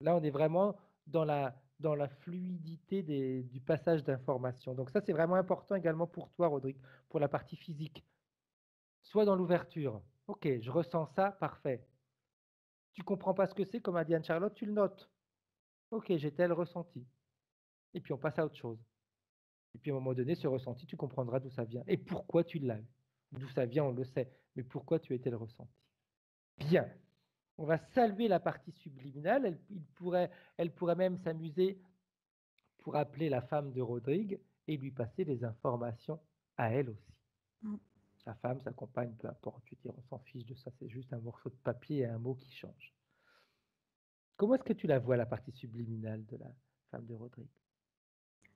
Là, on est vraiment dans la fluidité du passage d'informations. Donc ça, c'est vraiment important également pour toi, Rodrigue, pour la partie physique. Soit dans l'ouverture. Ok, je ressens ça, parfait. Tu comprends pas ce que c'est, comme a dit Anne-Charlotte, tu le notes. Ok, j'ai tel ressenti. Et puis on passe à autre chose. Et puis à un moment donné, ce ressenti, tu comprendras d'où ça vient et pourquoi tu l'as eu. D'où ça vient, on le sait, mais pourquoi tu as été le ressenti. Bien, on va saluer la partie subliminale. Elle pourrait même s'amuser pour appeler la femme de Rodrigue et lui passer les informations à elle aussi. Mm. Sa femme, sa compagne, peu importe, tu dis, on s'en fiche de ça, c'est juste un morceau de papier et un mot qui change. Comment est-ce que tu la vois, la partie subliminale de la femme de Rodrigue?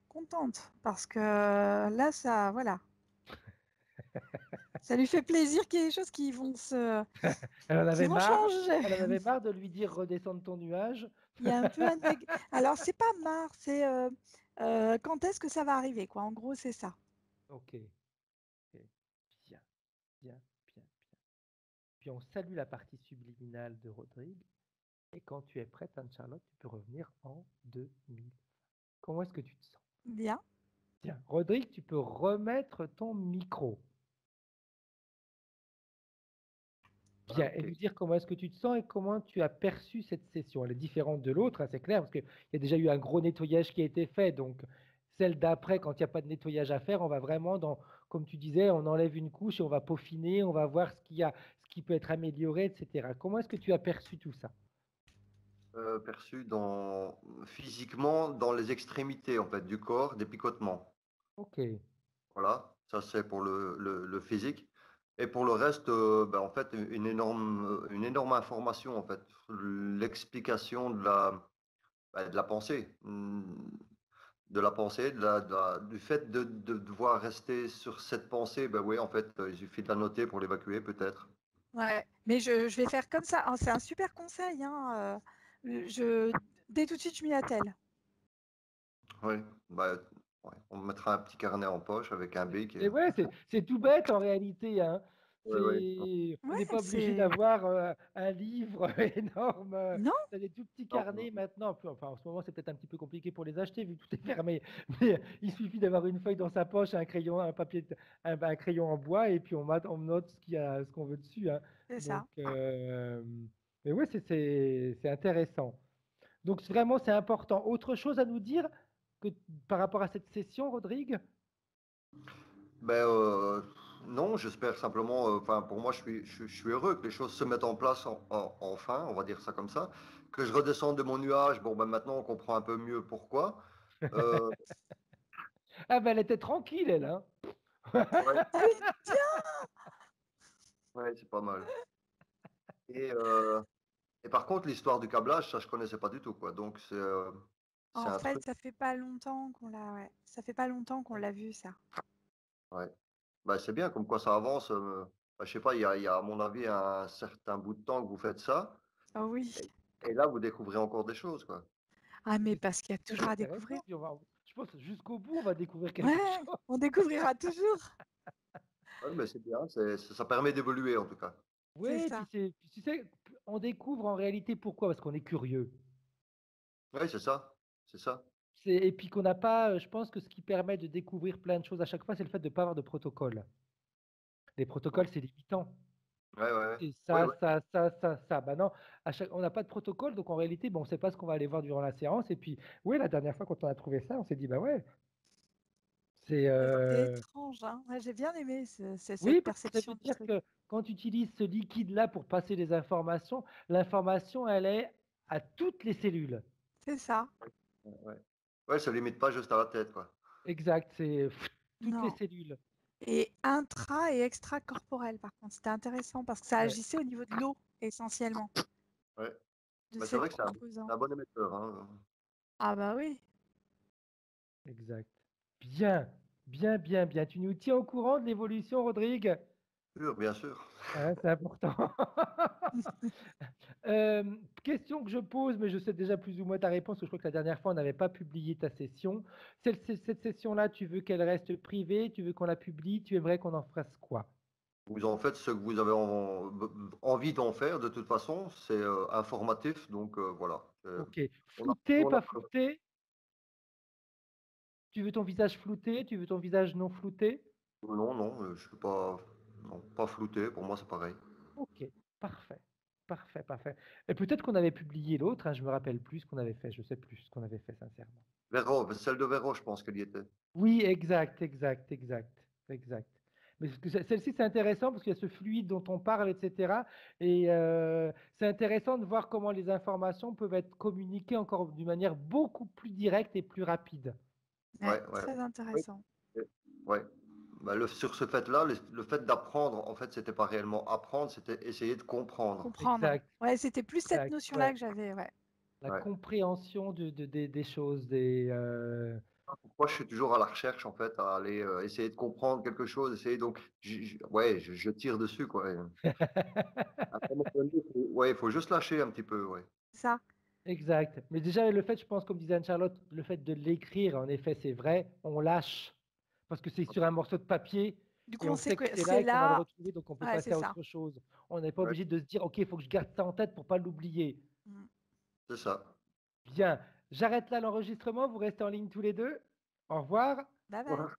Contente, parce que là, ça, voilà, ça lui fait plaisir qu'il y ait des choses qui vont Elle en qui avait vont marre, changer. elle en avait marre de lui dire redescends de ton nuage. Il y a un peu un Alors, c'est pas marre, c'est quand est-ce que ça va arriver, quoi. En gros, c'est ça. Ok, ok. Bien, bien, bien, bien. Puis on salue la partie subliminale de Rodrigue. Et quand tu es prête, Anne-Charlotte, tu peux revenir en 2000. Comment est-ce que tu te sens? Bien. Tiens, Rodrigue, tu peux remettre ton micro. Bien, et Ok. nous dire comment est-ce que tu te sens et comment tu as perçu cette session. Elle est différente de l'autre, hein, c'est clair, parce qu'il y a déjà eu un gros nettoyage qui a été fait. Donc, celle d'après, quand il n'y a pas de nettoyage à faire, on va vraiment dans, comme tu disais, on enlève une couche et on va peaufiner, on va voir ce qui peut être amélioré, etc. Comment est-ce que tu as perçu tout ça? Perçu physiquement dans les extrémités en fait, du corps, des picotements. Ok, Voilà, ça c'est pour le physique. Et pour le reste, en fait, une énorme information, en fait, l'explication de la pensée, de la pensée, du fait de devoir rester sur cette pensée. Ben oui, en fait, il suffit de la noter pour l'évacuer, peut-être. Ouais. Mais je vais faire comme ça. Oh, c'est un super conseil, hein. Dès tout de suite, je m'y attelle. Oui, ouais, on mettra un petit carnet en poche avec un bic. et ouais, c'est tout bête en réalité, hein. Ouais, ouais. On Ouais, n'est pas obligé c'est... d'avoir un livre énorme. Non, Tu as des tout petits Non, carnets non. maintenant. Enfin, en ce moment, c'est peut-être un petit peu compliqué pour les acheter vu que tout est fermé. Mais il suffit d'avoir une feuille dans sa poche, un crayon, un papier, un crayon en bois et puis on note ce qu'on veut dessus, hein. c'est Donc, ça. mais ouais, c'est intéressant. Donc, vraiment, c'est important. Autre chose à nous dire que par rapport à cette session, Rodrigue? Ben, non, j'espère simplement, enfin, pour moi, je suis heureux que les choses se mettent en place enfin, on va dire ça comme ça, que je redescende de mon nuage. Bon, ben maintenant, on comprend un peu mieux pourquoi. Euh, Ah ben, elle était tranquille, elle, hein. ouais, Ah oui, tiens, ouais, c'est pas mal. Et, euh, et par contre, l'histoire du câblage, ça, je connaissais pas du tout, quoi. Donc, c'est en un truc, fait, ça fait pas longtemps qu'on l'a, ouais. Ça fait pas longtemps qu'on l'a vu, ça. ouais. Ben, c'est bien, comme quoi ça avance. Ben, je sais pas, il y a, à mon avis, un certain bout de temps que vous faites ça. Oh oui. Et, et là, vous découvrez encore des choses, quoi. Ah, mais C'est parce qu'il y a très toujours à découvrir. intéressant. Puis je pense que jusqu'au bout, on va découvrir quelque Ouais, chose. on découvrira toujours. Ouais, mais c'est bien, ça permet d'évoluer, en tout cas. C'est Oui, ça. puis tu sais, on découvre en réalité pourquoi, parce qu'on est curieux. Oui, c'est ça. C'est ça. Et puis qu'on n'a pas, je pense que ce qui permet de découvrir plein de choses à chaque fois, c'est le fait de ne pas avoir de protocole. Les protocoles, c'est limitant. Ouais, ouais, ouais. C'est Ouais, ça, ouais. ça, ça, ça, ça. Ben non, on n'a pas de protocole, donc en réalité, bon, on ne sait pas ce qu'on va aller voir durant la séance. Et puis, oui, la dernière fois, quand on a trouvé ça, on s'est dit, bah ouais, c'est. C'est étrange, hein. Ouais, j'ai bien aimé Oui, cette parce que ça perception veut du dire truc. que quand tu utilises ce liquide-là pour passer les informations, l'information, elle est à toutes les cellules. C'est ça. Ouais, ouais. Ouais, ça limite pas juste à la tête, quoi. Exact, c'est toutes les Non. cellules. Et intra et extracorporel, par contre, c'était intéressant parce que ça Ouais, agissait au niveau de l'eau, essentiellement, Ouais. de Mais c'est cette vrai que c'est composante. un bon émetteur, hein. Ah bah oui. exact. Bien, bien, bien, bien. Tu nous tiens au courant de l'évolution, Rodrigue? Sûr, bien sûr. Hein, c'est important. Euh, Question que je pose, mais je sais déjà plus ou moins ta réponse, parce que je crois que la dernière fois, on n'avait pas publié ta session. Cette session-là, tu veux qu'elle reste privée? Tu veux qu'on la publie? Tu aimerais qu'on en fasse quoi? Vous en faites ce que vous avez envie d'en faire, de toute façon. C'est informatif, donc voilà. Ok. On a, Flouté, on a- pas flouté? Tu veux ton visage flouté? Tu veux ton visage non flouté? Non, non, je suis pas, non, pas flouté. Pour moi, c'est pareil. Ok, parfait. Parfait, parfait. Et peut-être qu'on avait publié l'autre, hein, je me rappelle plus ce qu'on avait fait, je sais plus ce qu'on avait fait sincèrement. Véro, celle de Véro, je pense qu'elle y était. Oui, exact, exact, exact, exact. Mais celle-ci, c'est intéressant parce qu'il y a ce fluide dont on parle, etc. Et c'est intéressant de voir comment les informations peuvent être communiquées encore d'une manière beaucoup plus directe et plus rapide. Ouais, Ouais, ouais. très Oui. intéressant. Ouais. Bah, sur ce fait-là, le fait d'apprendre, en fait, c'était pas réellement apprendre, c'était essayer de comprendre. Comprendre. Exact, Ouais, c'était plus cette exact, notion-là ouais. que j'avais, ouais. La Ouais. compréhension des choses, Pourquoi je suis toujours à la recherche, en fait, à aller essayer de comprendre quelque chose, essayer donc, ouais, je tire dessus, quoi. À un moment donné, ouais, il faut juste lâcher un petit peu, ouais. Ça. Exact. Mais déjà, le fait, je pense, comme disait Anne-Charlotte, le fait de l'écrire, en effet, c'est vrai, on lâche. Parce que c'est sur un morceau de papier Du coup, et on on sait sait que que c'est là c'est et qu'on va le là. retrouver, donc on peut Ouais, c'est passer à ça. autre chose. On n'est pas Ouais, obligé de se dire, OK, il faut que je garde ça en tête pour pas l'oublier. Mm. c'est ça. Bien, j'arrête là l'enregistrement, vous restez en ligne tous les deux. Au revoir. Bye bye. Voilà.